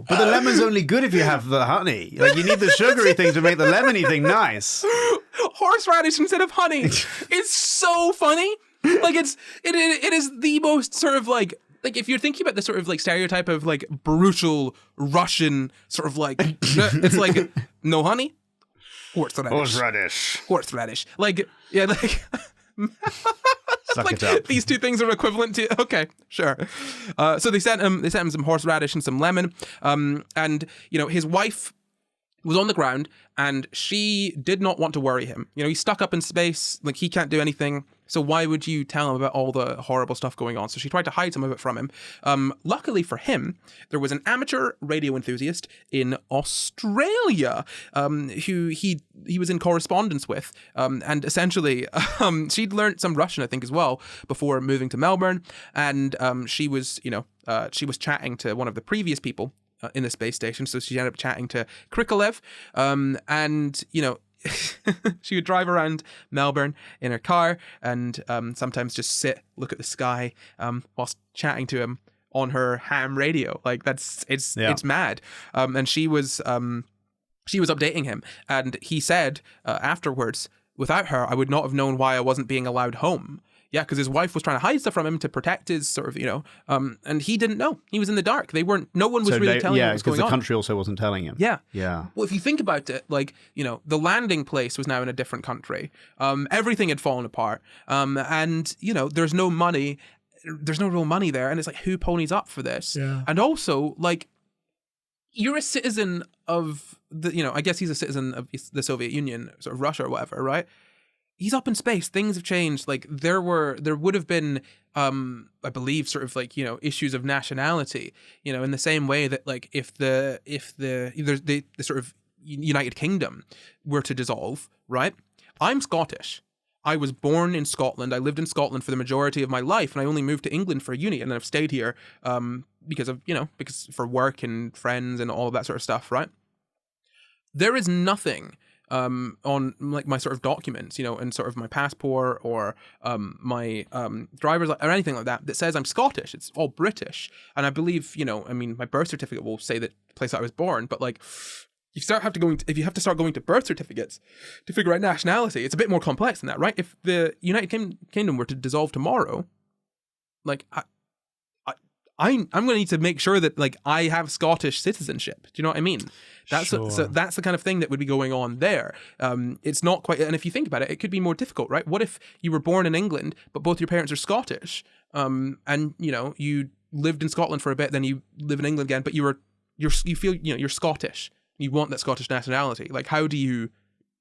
But the lemon's only good if you have the honey. Like, you need the sugary thing to make the lemony thing nice. Horseradish instead of honey. It's so funny. Like, it is the most sort of like if you're thinking about the sort of like stereotype of like brutal Russian sort of like, it's like no honey. Horseradish. Like, yeah, like... Suck it up. These two things are equivalent to... Okay, sure. So they sent him some horseradish and some lemon. And, his wife was on the ground and she did not want to worry him. He's stuck up in space. Like, he can't do anything. So why would you tell him about all the horrible stuff going on? So she tried to hide some of it from him. Luckily for him, there was an amateur radio enthusiast in Australia who he was in correspondence with. And essentially, she'd learned some Russian, I think, as well, before moving to Melbourne. And she was chatting to one of the previous people in the space station. So she ended up chatting to Krikalev. She would drive around Melbourne in her car and sometimes just look at the sky whilst chatting to him on her ham radio. Like, it's mad. And she was updating him, and he said afterwards, without her, I would not have known why I wasn't being allowed home. Yeah, because his wife was trying to hide stuff from him to protect his sort of, and he didn't know. He was in the dark. No one was really telling him what was going on. Yeah, because the country also wasn't telling him. Yeah. Yeah. Well, if you think about it, like, the landing place was now in a different country. Everything had fallen apart. And, there's no money. There's no real money there. And it's like, who ponies up for this? Yeah. And also, like, you're a citizen of I guess he's a citizen of the Soviet Union, sort of Russia or whatever, right? He's up in space. Things have changed. Like, there would have been, I believe, sort of like, issues of nationality, in the same way that, like, if the sort of United Kingdom were to dissolve, right? I'm Scottish. I was born in Scotland. I lived in Scotland for the majority of my life, and I only moved to England for uni, and I've stayed here, because for work and friends and all of that sort of stuff, right? There is nothing on like my sort of documents, and sort of my passport or my driver's or anything like that says I'm Scottish. It's all British, and I believe my birth certificate will say that the place I was born. But like, if you have to start going to birth certificates to figure out nationality, it's a bit more complex than that, right? If the United Kingdom were to dissolve tomorrow, like I'm going to need to make sure that like I have Scottish citizenship. Do you know what I mean? So that's the kind of thing that would be going on there. It's not quite, and if you think about it, it could be more difficult, right? What if you were born in England, but both your parents are Scottish, and you lived in Scotland for a bit, then you live in England again, but you feel you're Scottish. You want that Scottish nationality. Like, how do you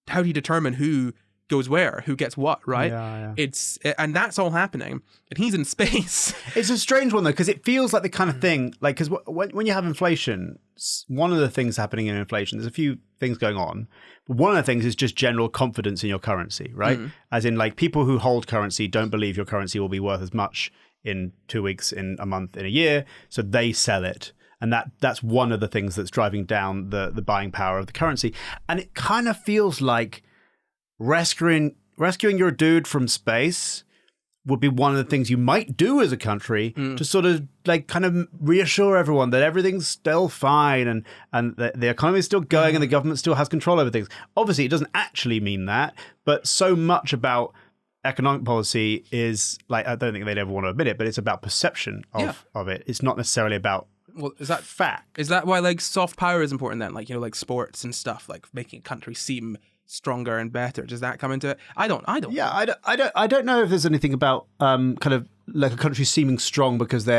determine who goes where, who gets what, right? Yeah. And that's all happening, and he's in space. It's a strange one though, because it feels like the kind of thing, like, because when you have inflation, one of the things happening in inflation, there's a few things going on, but one of the things is just general confidence in your currency, right? As in, like, people who hold currency don't believe your currency will be worth as much in 2 weeks, in a month, in a year, so they sell it. And that's one of the things that's driving down the buying power of the currency. And it kind of feels like rescuing your dude from space would be one of the things you might do as a country to sort of, like, kind of reassure everyone that everything's still fine and the economy is still going and the government still has control over things. Obviously, it doesn't actually mean that, but so much about economic policy is, like, I don't think they'd ever want to admit it, but it's about perception of it. It's not necessarily about is that fact. Is that why, like, soft power is important then? Like, like sports and stuff, like making a country seem stronger and better. Does that come into it? I don't. Yeah, I don't know if there's anything about kind of like a country seeming strong because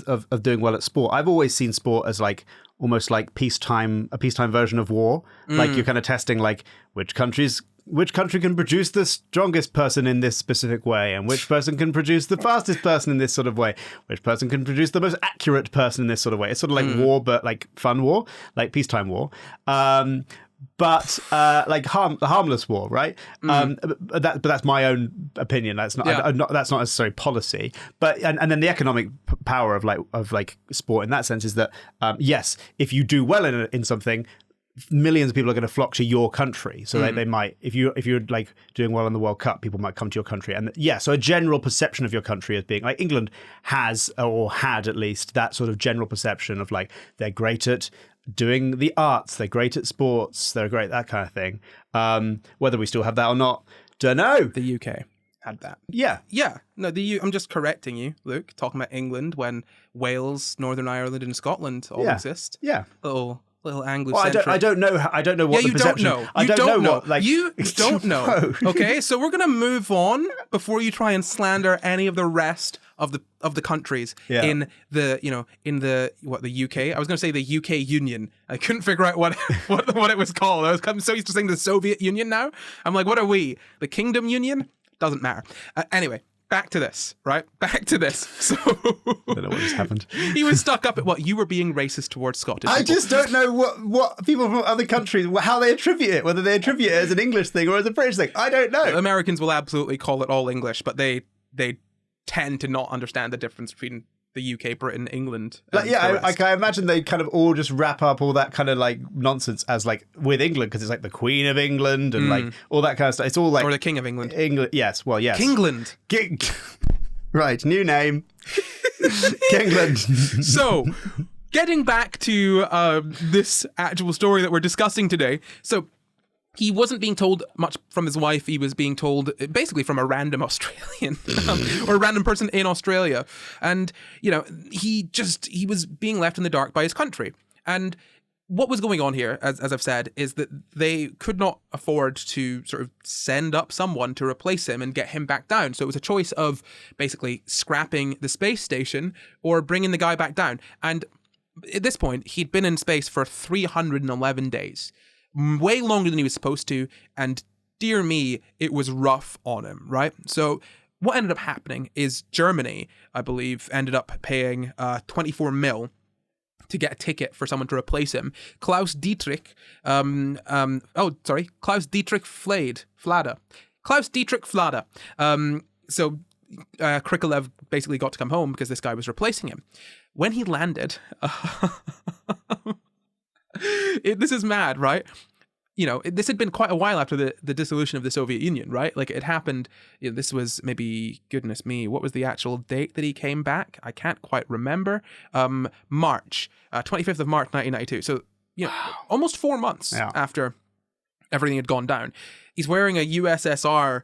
of doing well at sport. I've always seen sport as, like, almost like a peacetime version of war. Like, you're kind of testing, like, which country can produce the strongest person in this specific way, and which person can produce the fastest person in this sort of way, which person can produce the most accurate person in this sort of way. It's sort of like war, but like fun war, like peacetime war. But like harmless war, right? But that's my own opinion. That's not that's not necessarily policy. But and then the economic power of like sport in that sense is that yes, if you do well in something, millions of people are going to flock to your country. So they might, if you're like doing well in the World Cup, people might come to your country. And so a general perception of your country as being, like, England has, or had at least, that sort of general perception of, like, they're great at doing the arts, they're great at sports, they're great, that kind of thing. Whether we still have that or not, don't know. The UK had that. Yeah. No, I'm just correcting you, Luke, talking about England when Wales, Northern Ireland and Scotland all exist. Yeah. Little Anglo-centric. Well, I don't know what the perception. You don't know. Like, you don't know. Okay, so we're gonna move on before you try and slander any of the rest of the countries in the the UK. I was gonna say the UK Union. I couldn't figure out what it was called. I'm so used to saying the Soviet Union now. I'm like, what are we? The Kingdom Union? Doesn't matter. Anyway. Back to this, right? Back to this. So I don't know what just happened. He was stuck up at what you were being racist towards Scottish people. I just don't know what people from other countries, how they attribute it, whether they attribute it as an English thing or as a British thing. I don't know. Americans will absolutely call it all English, but they tend to not understand the difference between the UK, Britain, England. Like, I imagine they kind of all just wrap up all that kind of, like, nonsense as, like, with England, because it's like the Queen of England and like all that kind of stuff. It's all like, or the King of England. England, yes. Well, yes. Kingland. Right, new name. Kingland. So, getting back to this actual story that we're discussing today. So, he wasn't being told much from his wife. He was being told basically from a random Australian or a random person in Australia. And, he was being left in the dark by his country. And what was going on here, as I've said, is that they could not afford to sort of send up someone to replace him and get him back down. So it was a choice of basically scrapping the space station or bringing the guy back down. And at this point, he'd been in space for 311 days. Way longer than he was supposed to, and dear me, it was rough on him, right? So what ended up happening is Germany, I believe, ended up paying 24 mil to get a ticket for someone to replace him. Klaus Dietrich Flade. So Krikalev basically got to come home because this guy was replacing him. When he landed, this is mad, right? This had been quite a while after the dissolution of the Soviet Union, right? Like, it happened, this was maybe, goodness me, what was the actual date that he came back? I can't quite remember. March, 25th of March, 1992. So, almost 4 months after everything had gone down. He's wearing a USSR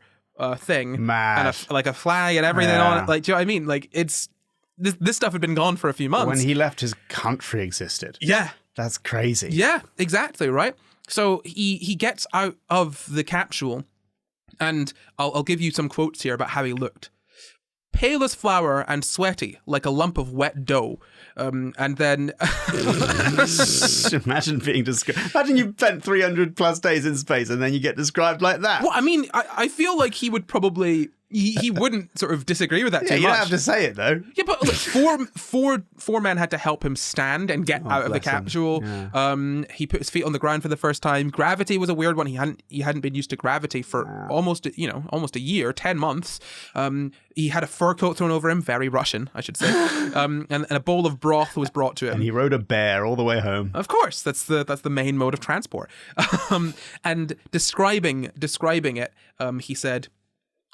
thing. Mad. And a flag and everything on it. Like, do you know what I mean? Like, it's, this stuff had been gone for a few months. When he left, his country existed. Yeah. That's crazy. Yeah, exactly, right? So he gets out of the capsule, and I'll give you some quotes here about how he looked. pale as flour and sweaty like a lump of wet dough. And then imagine being described. Imagine you spent 300 plus days in space and then you get described like that. well, I mean, I feel like he would probably he wouldn't sort of disagree with that too you much. don't have to say it though. Yeah, but look, four men had to help him stand and get out of the capsule. Yeah. He put his feet on the ground for the first time. Gravity was a weird one. He hadn't been used to gravity for almost a year, 10 months. He had a fur coat thrown over him, very Russian, I should say. And a bowl of broth was brought to him. And he rode a bear all the way home. Of course, that's the main mode of transport. And describing it, he said,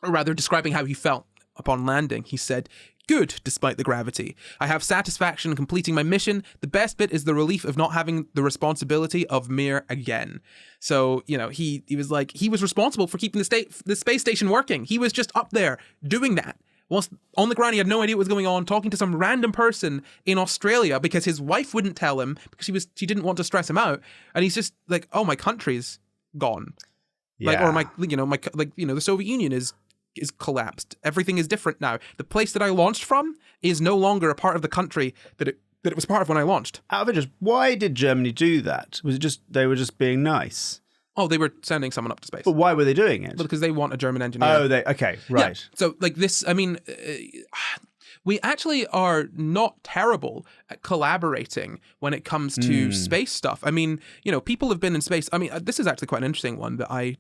or rather describing how he felt upon landing, he said, "Good, despite the gravity. I have satisfaction in completing my mission. The best bit is the relief of not having the responsibility of Mir again." So, he was like, he was responsible for keeping the space station working. He was just up there doing that. Whilst on the ground, he had no idea what was going on, talking to some random person in Australia because his wife wouldn't tell him because she didn't want to stress him out. And he's just like, "Oh, my country's gone." Yeah. The Soviet Union is collapsed. Everything is different now. The place that I launched from is no longer a part of the country that it was part of when I launched. Out of interest, why did Germany do that? Was it just they were just being nice? Oh, they were sending someone up to space. But why were they doing it? Because they want a German engineer. Oh, okay, right. Yeah. So like this, I mean, we actually are not terrible at collaborating when it comes to space stuff. I mean, people have been in space. I mean, this is actually quite an interesting one that I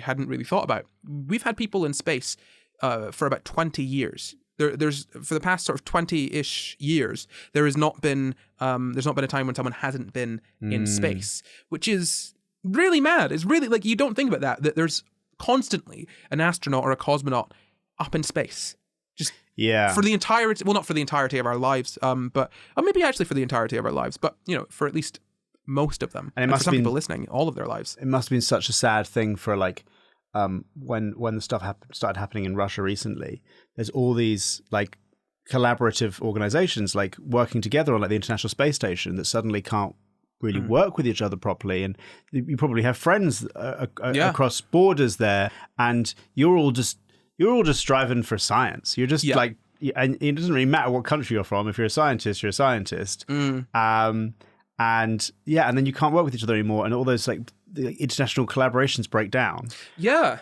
hadn't really thought about. We've had people in space for about 20 years. There's for the past sort of 20-ish years, there's not been a time when someone hasn't been in space, which is really mad. It's really like, you don't think about that there's constantly an astronaut or a cosmonaut up in space. Just for the entirety, well, not for the entirety of our lives, but maybe actually for the entirety of our lives, but for at least most of them. And, for some people listening, all of their lives. It must have been such a sad thing for like when the stuff started happening in Russia recently. There's all these like collaborative organizations like working together on like the International Space Station that suddenly can't really work with each other properly, and you probably have friends across borders there, and you're all just striving for science. You're just like, and it doesn't really matter what country you're from. If you're a scientist, you're a scientist. And then you can't work with each other anymore, and all those like the international collaborations break down. Yeah.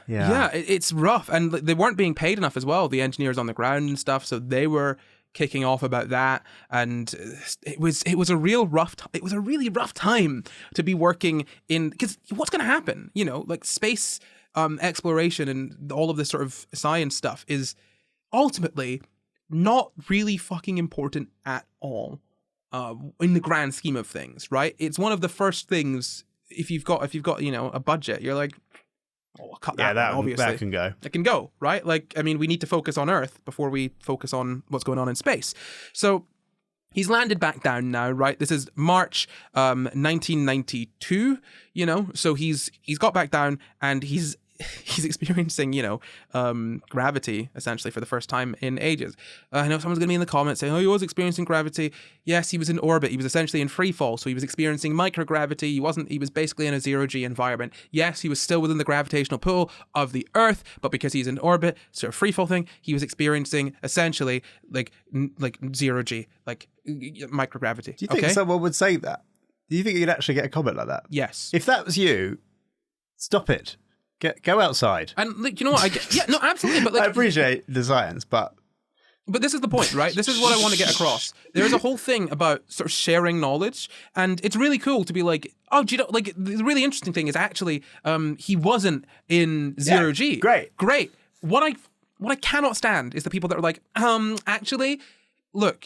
It's rough, and they weren't being paid enough as well. The engineers on the ground and stuff, so they were kicking off about that, and it was a really rough time to be working in, because what's going to happen? Like space exploration and all of this sort of science stuff is ultimately not really fucking important at all in the grand scheme of things, right? It's one of the first things, if you've got a budget, you're like, oh, I'll cut that. That obviously that can go. It can go, right? Like, I mean, we need to focus on Earth before we focus on what's going on in space. So he's landed back down now, right? This is March 1992, so he's got back down, and he's experiencing, gravity essentially for the first time in ages. I know someone's going to be in the comments saying, "Oh, he was experiencing gravity." Yes, he was in orbit. He was essentially in free fall, so he was experiencing microgravity. He was basically in a zero-G environment. Yes, he was still within the gravitational pull of the Earth, but because he's in orbit, sort of free fall thing, he was experiencing essentially like zero-G, like microgravity. Do you think someone would say that? Do you think you'd actually get a comment like that? Yes. If that was you, stop it. Go outside. And like, you know what? Absolutely. But like, I appreciate the science, but this is the point, right? This is what I want to get across. There's a whole thing about sort of sharing knowledge, and it's really cool to be like, oh, do you know? Like, the really interesting thing is actually, he wasn't in zero G. Great. What I cannot stand is the people that are like, actually, look,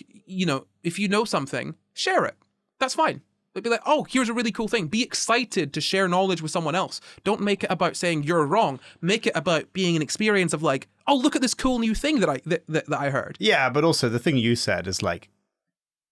if you know something, share it. That's fine. They'd be like, oh, here's a really cool thing. Be excited to share knowledge with someone else. Don't make it about saying you're wrong. Make it about being an experience of like, oh, look at this cool new thing that I heard. Yeah, but also the thing you said is like,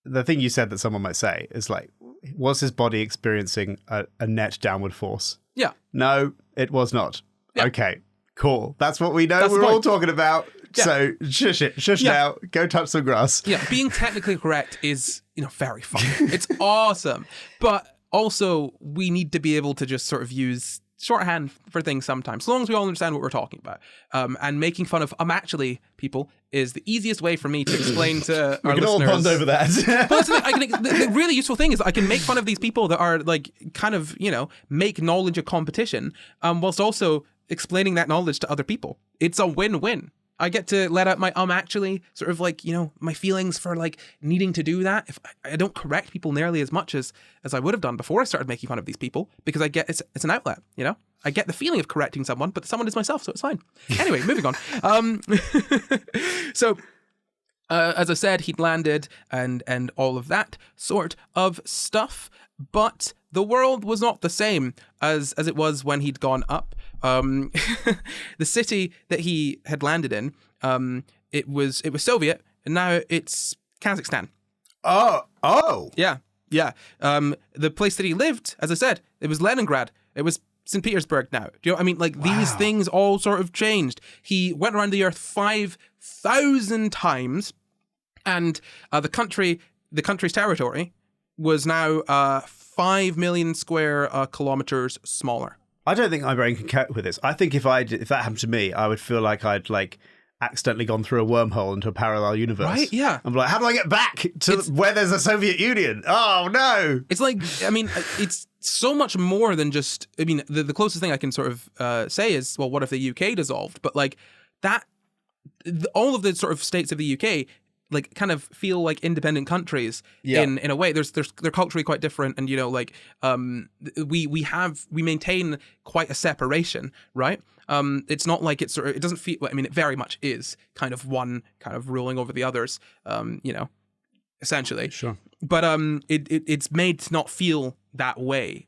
the thing you said that someone might say is like, was his body experiencing a net downward force? Yeah. No, it was not. Yeah. Okay, cool. That's what we know. That's we're all talking about. Yeah. So shush now. Go touch some grass. Yeah, being technically correct is, very fun. It's awesome. But also, we need to be able to just sort of use shorthand for things sometimes, as long as we all understand what we're talking about. And making fun of actually people is the easiest way for me to explain to our listeners. We can all bond over that. But the really useful thing is that I can make fun of these people that are like kind of, make knowledge a competition, whilst also explaining that knowledge to other people. It's a win-win. I get to let out my actually sort of like, my feelings for like needing to do that. If I don't correct people nearly as much as I would have done before I started making fun of these people, because I get it's an outlet, I get the feeling of correcting someone, but someone is myself, so it's fine. Anyway, moving on. So as I said, he'd landed and all of that sort of stuff, but the world was not the same as it was when he'd gone up. The city that he had landed in, it was Soviet, and now it's Kazakhstan. Oh. Yeah. The place that he lived, as I said, it was Leningrad. It was St. Petersburg now. Do you know what I mean? Like, these things all sort of changed. He went around the earth 5,000 times, and the country's territory was now 5 million square kilometers smaller. I don't think my brain can cope with this. I think if that happened to me, I would feel like I'd accidentally gone through a wormhole into a parallel universe. Right? Yeah. I'm like, how do I get back to where there's a Soviet Union? Oh no! It's like, it's so much more than just. The closest thing I can sort of say is, well, what if the UK dissolved? But like that, all of the sort of states of the UK like kind of feel like independent countries in a way. They're culturally quite different, and we maintain quite a separation, right? It's not like it doesn't feel. It very much is kind of one kind of ruling over the others, essentially. Sure. But it's made to not feel that way,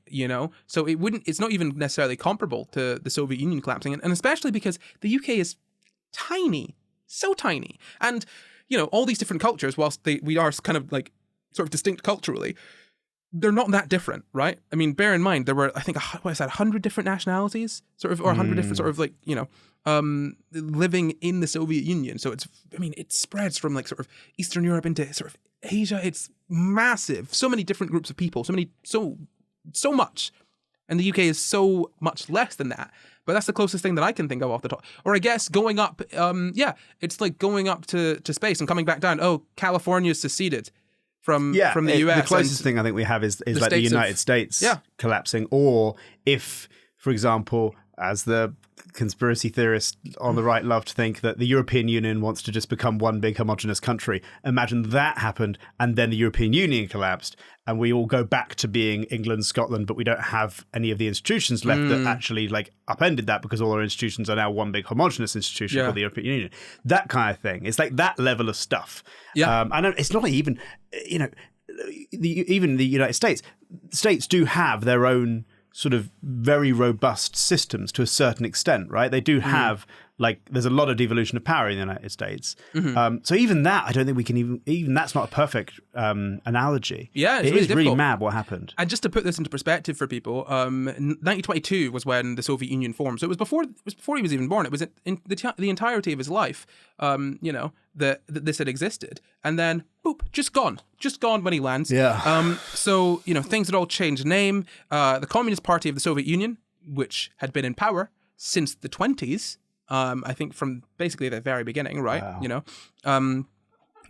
So it's not even necessarily comparable to the Soviet Union collapsing, and especially because the UK is tiny, so tiny, and all these different cultures, whilst we are kind of like sort of distinct culturally, they're not that different, right? Bear in mind, there were, I think, 100 different nationalities, sort of, or 100 different sort of like, living in the Soviet Union. So it spreads from like sort of Eastern Europe into sort of Asia. It's massive. So many different groups of people, so much. And the UK is so much less than that. But that's the closest thing that I can think of off the top. Or I guess going up, it's like going up to space and coming back down. Oh, California's seceded from the US. The closest thing I think we have is like the United States collapsing. Or if, for example, as the conspiracy theorists on the right love to think, that the European Union wants to just become one big homogenous country. Imagine that happened, and then the European Union collapsed, and we all go back to being England, Scotland, but we don't have any of the institutions left that actually like upended that, because all our institutions are now one big homogenous institution called the European Union. That kind of thing. It's like that level of stuff. Yeah. I know it's not even, even the United States do have their own sort of very robust systems to a certain extent, right? They do have there's a lot of devolution of power in the United States. So even that, I don't think we can even that's not a perfect analogy. Yeah, it is really mad what happened. And just to put this into perspective for people, 1922 was when the Soviet Union formed. So it was before he was even born. It was in the entirety of his life, that this had existed, and then boop, just gone when he lands. Yeah. So things had all changed name. The Communist Party of the Soviet Union, which had been in power since the 20s. I think from basically the very beginning, right? Wow.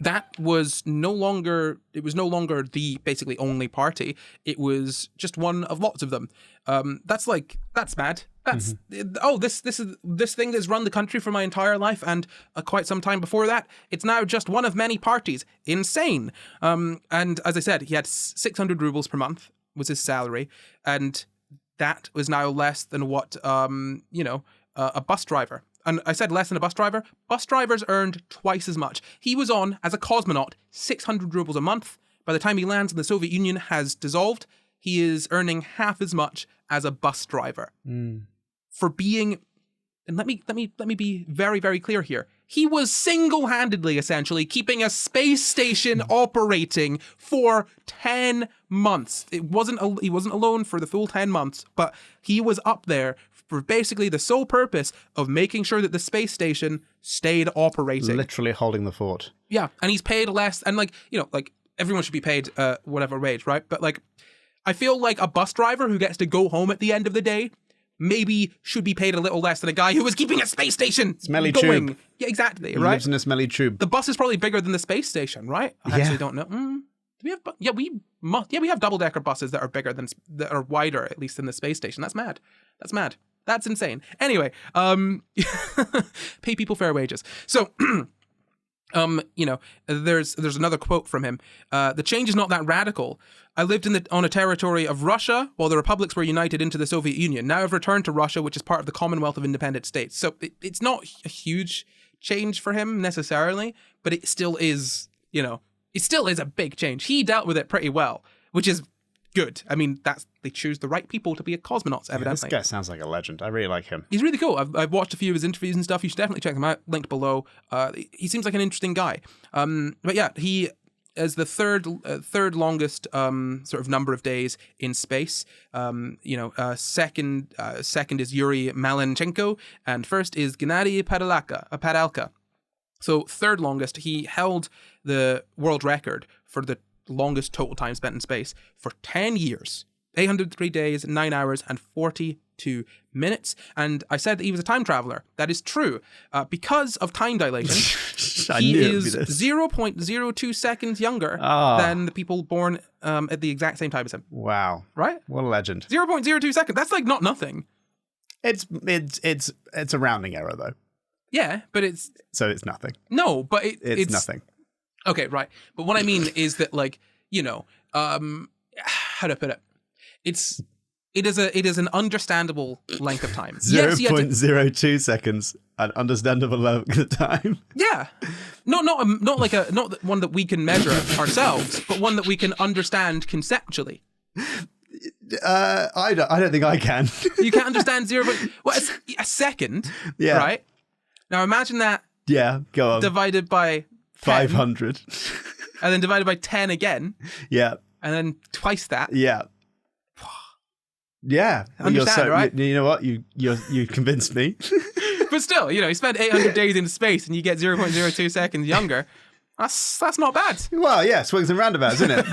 That was no longer the basically only party. It was just one of lots of them. That's mad. That's this thing that's run the country for my entire life, and quite some time before that, it's now just one of many parties. Insane. And as I said, he had 600 rubles per month was his salary, and that was now less than what a bus driver. And I said less than a bus driver. Bus drivers earned twice as much. He was on, as a cosmonaut, 600 rubles a month. By the time he lands and the Soviet Union has dissolved, he is earning half as much as a bus driver. For being, and let me be very, very clear here. He was single-handedly, essentially, keeping a space station operating for 10 months. He wasn't alone for the full 10 months, but he was up there for basically the sole purpose of making sure that the space station stayed operating. Literally holding the fort. Yeah, and he's paid less, and everyone should be paid whatever wage, right? But I feel like a bus driver who gets to go home at the end of the day maybe should be paid a little less than a guy who was keeping a space station Smelly going. tube. Yeah, exactly, He right? lives in a smelly tube. The bus is probably bigger than the space station, right? I actually don't know. Do we have? We have double-decker buses that are bigger that are wider, at least, than the space station. That's mad. That's insane. Anyway, pay people fair wages. So, there's another quote from him. The change is not that radical. I lived on a territory of Russia while the republics were united into the Soviet Union. Now I've returned to Russia, which is part of the Commonwealth of Independent States. So it's not a huge change for him necessarily, but it still is, it still is a big change. He dealt with it pretty well, which is good. I mean, they choose the right people to be cosmonauts, evidently. This guy sounds like a legend. I really like him. He's really cool. I've watched a few of his interviews and stuff. You should definitely check them out. Linked below. He seems like an interesting guy. But yeah, he is the third longest sort of number of days in space. Second is Yuri Malenchenko, and first is Gennady Padalka. So third longest. He held the world record for the longest total time spent in space for 10 years. 803 days, 9 hours, and 42 minutes. And I said that he was a time traveler. That is true. Because of time dilation, he is 0.02 seconds younger than the people born at the exact same time as him. Wow. Right? What a legend. 0.02 seconds. That's like not nothing. It's a rounding error, though. Yeah, but it's... So it's nothing. No, but it's nothing. Okay, right. But what I mean is that, how to put it? It is an understandable length of time. 0.02 seconds, an understandable length of time. Yeah, not one that we can measure ourselves, but one that we can understand conceptually. I don't think I can. You can't understand it's a second. Yeah. Right. Now imagine that. Yeah. Go on. Divided by 500. And then divided by 10 again. Yeah. And then twice that. Yeah. Yeah. Understand, right? You know what? You convinced me. But still, you spend 800 days in space and you get 0.02 seconds younger. That's not bad. Well, yeah, swings and roundabouts, isn't it?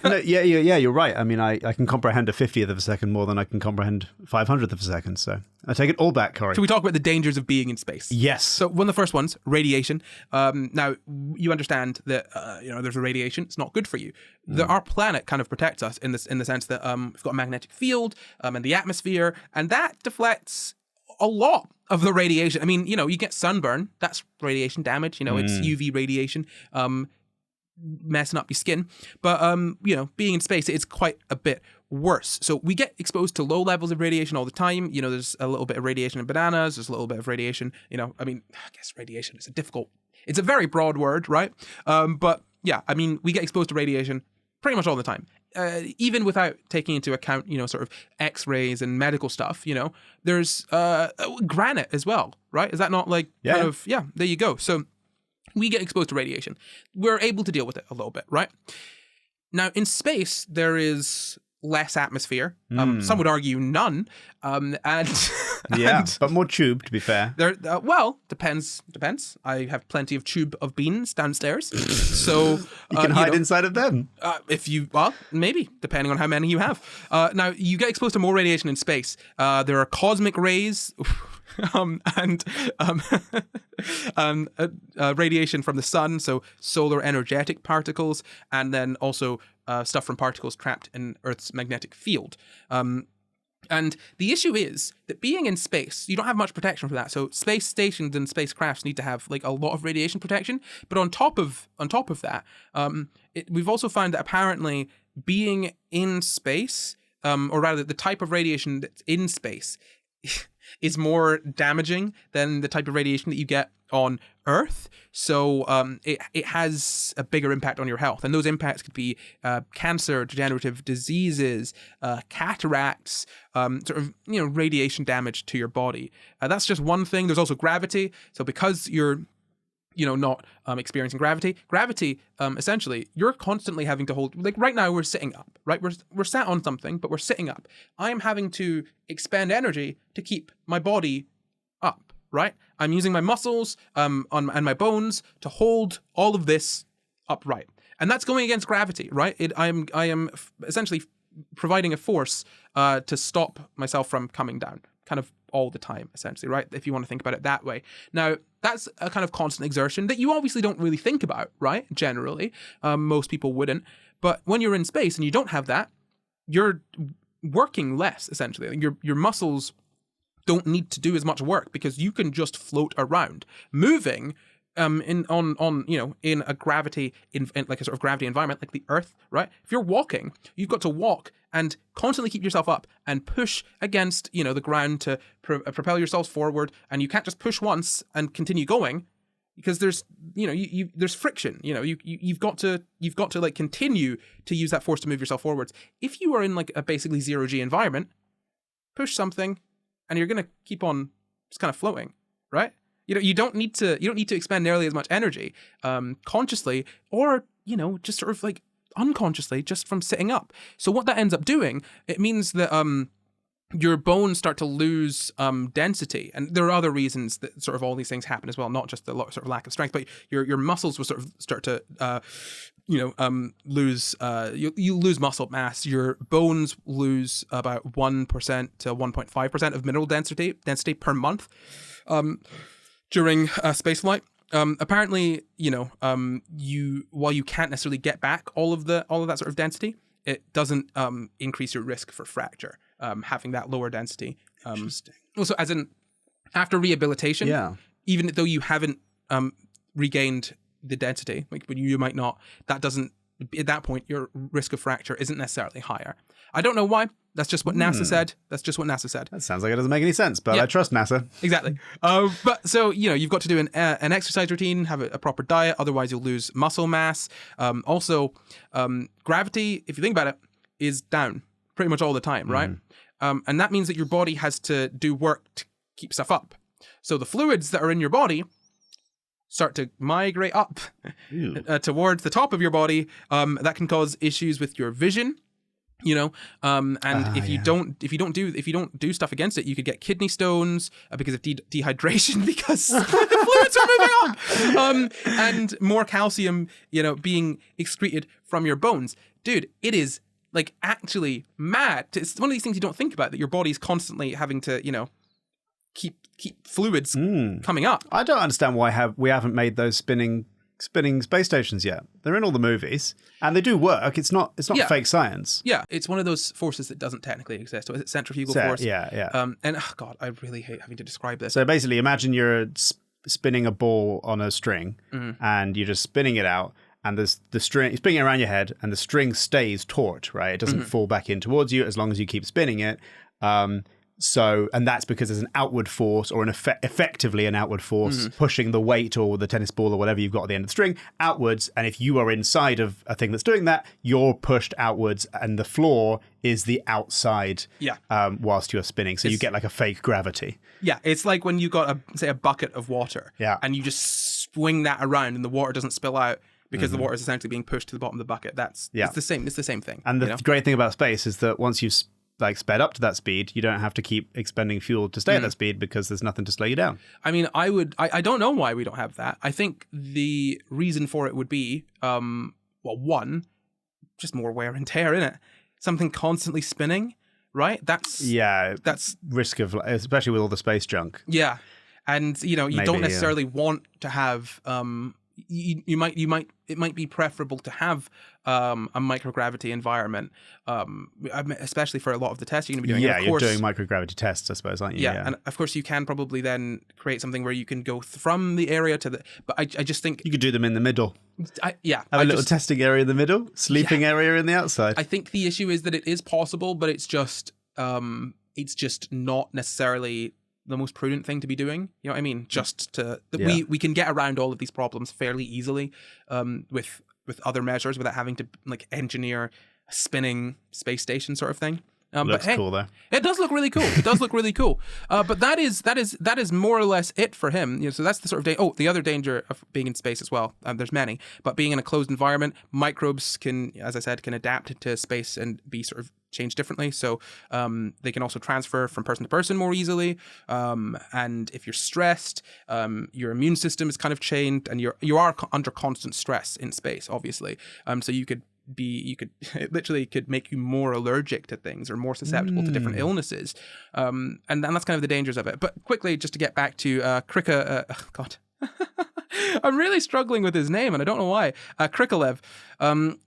No, yeah, you're right. I mean, I can comprehend a 50th of a second more than I can comprehend 500th of a second. So I take it all back, Corey. Should we talk about the dangers of being in space? Yes. So one of the first ones, radiation. Now, you understand that, there's a radiation. It's not good for you. Our planet kind of protects us in the sense that we've got a magnetic field and the atmosphere, and that deflects a lot of the radiation. I mean, you get sunburn. That's radiation damage. It's UV radiation messing up your skin. But, being in space, it's quite a bit worse. So we get exposed to low levels of radiation all the time. There's a little bit of radiation in bananas. There's a little bit of radiation, I guess radiation is it's a very broad word, right? But yeah, I mean, we get exposed to radiation pretty much all the time. Even without taking into account, sort of X-rays and medical stuff, there's granite as well, right? Is that not there you go. So we get exposed to radiation. We're able to deal with it a little bit, right? Now, in space, there is less atmosphere. Some would argue none. But more tube, to be fair. Depends. I have plenty of tube of beans downstairs, so you can hide inside of them. Maybe depending on how many you have. Now you get exposed to more radiation in space. There are cosmic rays. And radiation from the sun, so solar energetic particles, and then also stuff from particles trapped in Earth's magnetic field. And the issue is that being in space, you don't have much protection for that. So space stations and spacecrafts need to have a lot of radiation protection. But on top of that, we've also found that apparently being in space, or rather the type of radiation that's in space, is more damaging than the type of radiation that you get on Earth. So it has a bigger impact on your health. And those impacts could be cancer, degenerative diseases, cataracts, radiation damage to your body. That's just one thing. There's also gravity. So because you're not experiencing gravity, essentially, you're constantly having to hold, right now we're sitting up, right? We're sat on something, but we're sitting up. I'm having to expend energy to keep my body up, right? I'm using my muscles and my bones to hold all of this upright. And that's going against gravity, right? I am essentially providing a force to stop myself from coming down, kind of all the time, essentially, right? If you want to think about it that way. Now, that's a kind of constant exertion that you obviously don't really think about, right? Generally, most people wouldn't. But when you're in space and you don't have that, you're working less, essentially. Your muscles don't need to do as much work because you can just float around, moving in a gravity in like a sort of gravity environment like the Earth, right? If you're walking, you've got to walk and constantly keep yourself up and push against the ground to propel yourselves forward, and you can't just push once and continue going because there's there's friction. You've got to like continue to use that force to move yourself forwards. If you are in like a basically 0G environment, push something and you're gonna keep on just kind of floating, right? You don't need to expend nearly as much energy consciously or just sort of like unconsciously just from sitting up. So what that ends up doing, it means that your bones start to lose density, and there are other reasons that sort of all these things happen as well, not just the sort of lack of strength, but your muscles will sort of start to lose you lose muscle mass. Your bones lose about 1% to 1.5% of mineral density per month during spaceflight. Apparently, while you can't necessarily get back all of that sort of density, it doesn't increase your risk for fracture, having that lower density. Interesting. Also, as in after rehabilitation, even though you haven't regained the density, like but you might not, that doesn't, at that point, your risk of fracture isn't necessarily higher. I don't know why. That's just what NASA said. That sounds like it doesn't make any sense, but I trust NASA. Exactly. But so, you've got to do an exercise routine, have a proper diet, otherwise you'll lose muscle mass. Also, gravity, if you think about it, is down pretty much all the time, right? And that means that your body has to do work to keep stuff up. So the fluids that are in your body start to migrate up towards the top of your body. That can cause issues with your vision. If you don't do stuff against it, you could get kidney stones because of dehydration because the fluids are moving up, and more calcium, being excreted from your bones. Dude, it is like actually mad. It's one of these things you don't think about, that your body's constantly having to, keep fluids coming up. I don't understand why we haven't made those spinning space stations yet. They're in all the movies and they do work. It's not fake science. Yeah, it's one of those forces that doesn't technically exist. Is it centrifugal force? Yeah. And oh God, I really hate having to describe this. So basically, imagine you're spinning a ball on a string and you're just spinning it out, and there's the string, you're spinning it around your head, and the string stays taut, right? It doesn't fall back in towards you as long as you keep spinning it. And that's because there's an outward force, or effectively an outward force, pushing the weight or the tennis ball or whatever you've got at the end of the string outwards. And if you are inside of a thing that's doing that, you're pushed outwards, and the floor is the outside whilst you're spinning. So you get like a fake gravity. Yeah, it's like when you got a bucket of water and you just swing that around and the water doesn't spill out because the water is essentially being pushed to the bottom of the bucket. It's the same thing. And the great thing about space is that once you've sped up to that speed, you don't have to keep expending fuel to stay at that speed because there's nothing to slow you down. I mean, I don't know why we don't have that. I think the reason for it would be, one, just more wear and tear in it. Something constantly spinning, right? That's risk of, especially with all the space junk. Yeah. And, you don't necessarily want to have, it might be preferable to have a microgravity environment, especially for a lot of the tests you're going to be doing. Yeah, you're doing microgravity tests, I suppose, aren't you? Yeah, and of course you can probably then create something where you can go from the area to the. But I just think you could do them in the middle. Have a little testing area in the middle, sleeping area in the outside. I think the issue is that it is possible, but it's just not necessarily the most prudent thing to be doing. You know what I mean? We can get around all of these problems fairly easily with other measures without having to like engineer a spinning space station sort of thing. Looks cool though. It does look really cool. But that is more or less it for him. So that's the sort of the other danger of being in space as well. There's many, but being in a closed environment, microbes can, as I said, can adapt to space and be sort of changed differently. So they can also transfer from person to person more easily. And if you're stressed, your immune system is kind of changed, and you are under constant stress in space, obviously. So you could it literally could make you more allergic to things or more susceptible to different illnesses. And that's kind of the dangers of it. But quickly, just to get back to God. I'm really struggling with his name, and I don't know why. Krikalev.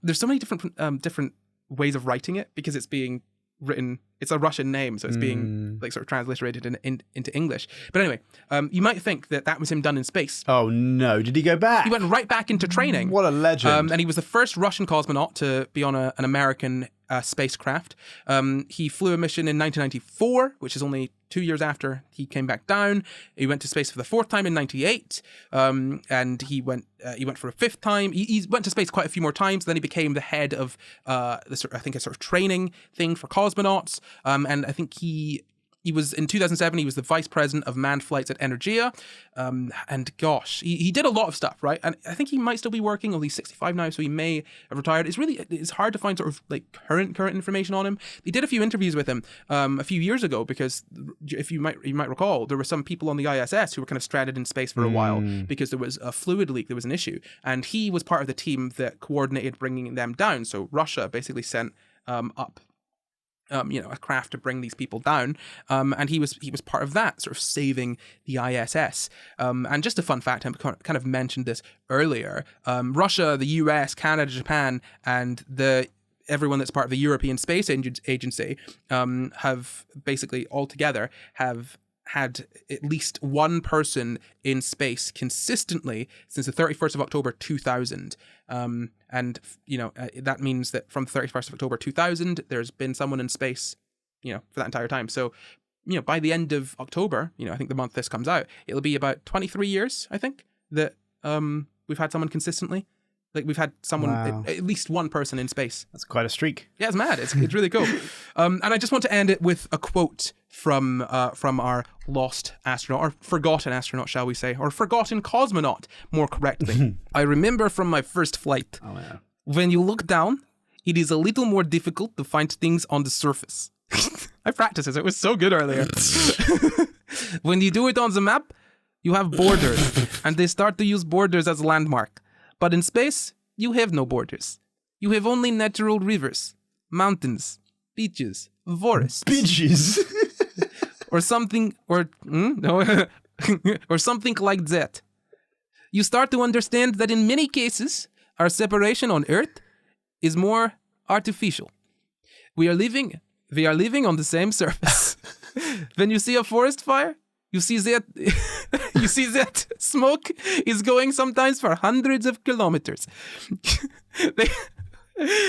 There's so many different ways of writing it because it's being written. It's a Russian name, so it's being like sort of transliterated into English. But anyway, you might think that was him done in space. Oh no! Did he go back? He went right back into training. What a legend! And he was the first Russian cosmonaut to be on an American spacecraft. He flew a mission in 1994, which is only 2 years after he came back down. He went to space for the fourth time in 98, and he went for a fifth time. He went to space quite a few more times. Then he became the head of a sort of training thing for cosmonauts. And I think he was in 2007. He was the vice president of manned flights at Energia, and gosh, he did a lot of stuff, right? And I think he might still be working. Although he's 65 now, so he may have retired. It's hard to find sort of like current information on him. They did a few interviews with him a few years ago because if you might recall, there were some people on the ISS who were kind of stranded in space for a while because there was a fluid leak. There was an issue, and he was part of the team that coordinated bringing them down. So Russia basically sent up a craft to bring these people down, and he was part of that, sort of saving the ISS. And just a fun fact, I kind of mentioned this earlier. Russia, the US, Canada, Japan, and everyone that's part of the European Space Agency have basically all together have had at least one person in space consistently since the 31st of October 2000. And that means that from the 31st of October 2000, there's been someone in space, for that entire time. So, by the end of October, I think the month this comes out, it'll be about 23 years, I think, that we've had someone consistently. Like we've had someone, at least one person in space. That's quite a streak. Yeah, it's mad. It's really cool. And I just want to end it with a quote from our lost astronaut, or forgotten astronaut, shall we say, or forgotten cosmonaut, more correctly. I remember from my first flight, when you look down, it is a little more difficult to find things on the surface. I practiced this. It was so good earlier. When you do it on the map, you have borders, and they start to use borders as a landmark. But in space, you have no borders. You have only natural rivers, mountains, beaches, forests. Beaches? or something like that. You start to understand that in many cases, our separation on Earth is more artificial. We are living on the same surface. When you see a forest fire, you see that smoke is going sometimes for hundreds of kilometers.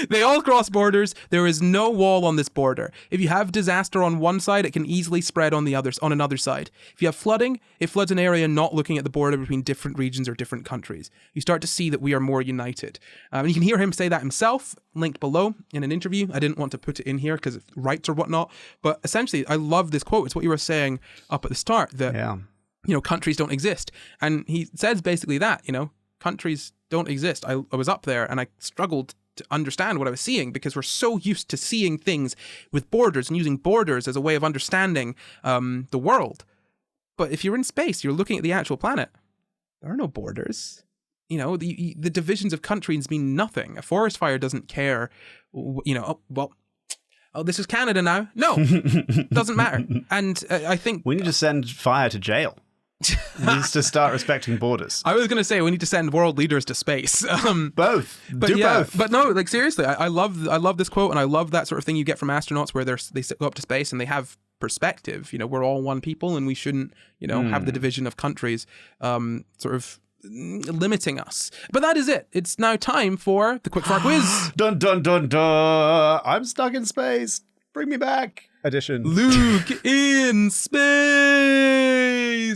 They all cross borders. There is no wall on this border. If you have disaster on one side, it can easily spread on another side. If you have flooding, it floods an area not looking at the border between different regions or different countries. You start to see that we are more united. You can hear him say that himself, linked below in an interview. I didn't want to put it in here because of rights or whatnot. But essentially, I love this quote. It's what you were saying up at the start, that countries don't exist. And he says basically that, countries don't exist. I was up there and I struggled to understand what I was seeing because we're so used to seeing things with borders and using borders as a way of understanding the world. But if you're in space, you're looking at the actual planet. There are no borders. The divisions of countries mean nothing. A forest fire doesn't care. This is Canada now. No, doesn't matter. And I think we need to send fire to jail. Needs to start respecting borders. I was going to say we need to send world leaders to space. Both. Both. But no, like seriously, I love this quote, and I love that sort of thing you get from astronauts where they go up to space and they have perspective. We're all one people, and we shouldn't, have the division of countries sort of limiting us. But that is it. It's now time for the quickfire quiz. Dun dun dun dun. I'm stuck in space. Bring me back. Edition. Luke in space.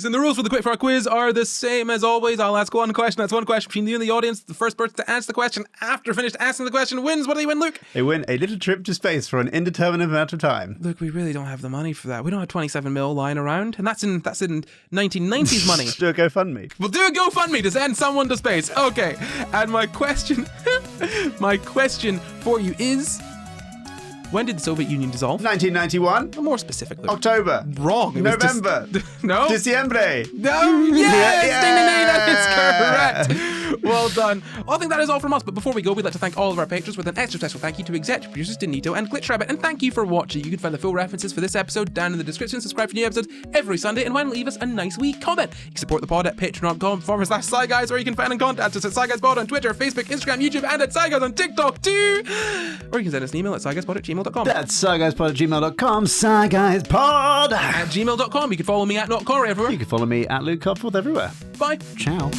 And the rules for the quickfire quiz are the same as always. I'll ask one question. That's one question between you and the audience. The first person to answer the question after finished asking the question wins. What do they win, Luke? They win a little trip to space for an indeterminate amount of time. Look, we really don't have the money for that. We don't have 27 mil lying around, and that's in 1990s money. Do a GoFundMe. We'll do a GoFundMe to send someone to space. Okay. And my question for you is, when did the Soviet Union dissolve? 1991. More specifically. October. Wrong. It November. No. Diciembre. No. Yes. Yeah. Ding, ding, ding. That is correct. Well done. Well, I think that is all from us, but before we go, we'd like to thank all of our patrons with an extra special thank you to executive producers Denito and Glitchrabbit, and thank you for watching. You can find the full references for this episode down in the description. Subscribe for new episodes every Sunday, and why not leave us a nice wee comment? You can support the pod at patreon.com/SciGuys, or you can find and contact us at SciGuysPod on Twitter, Facebook, Instagram, YouTube, and at SciGuys on TikTok too. Or you can send us an email at SciGuysPod@gmail.com. That's SciGuysPod@gmail.com, SciGuysPod at gmail.com. You can follow me at NotCorey everywhere. You can follow me at Luke Copforth everywhere. Bye. Ciao.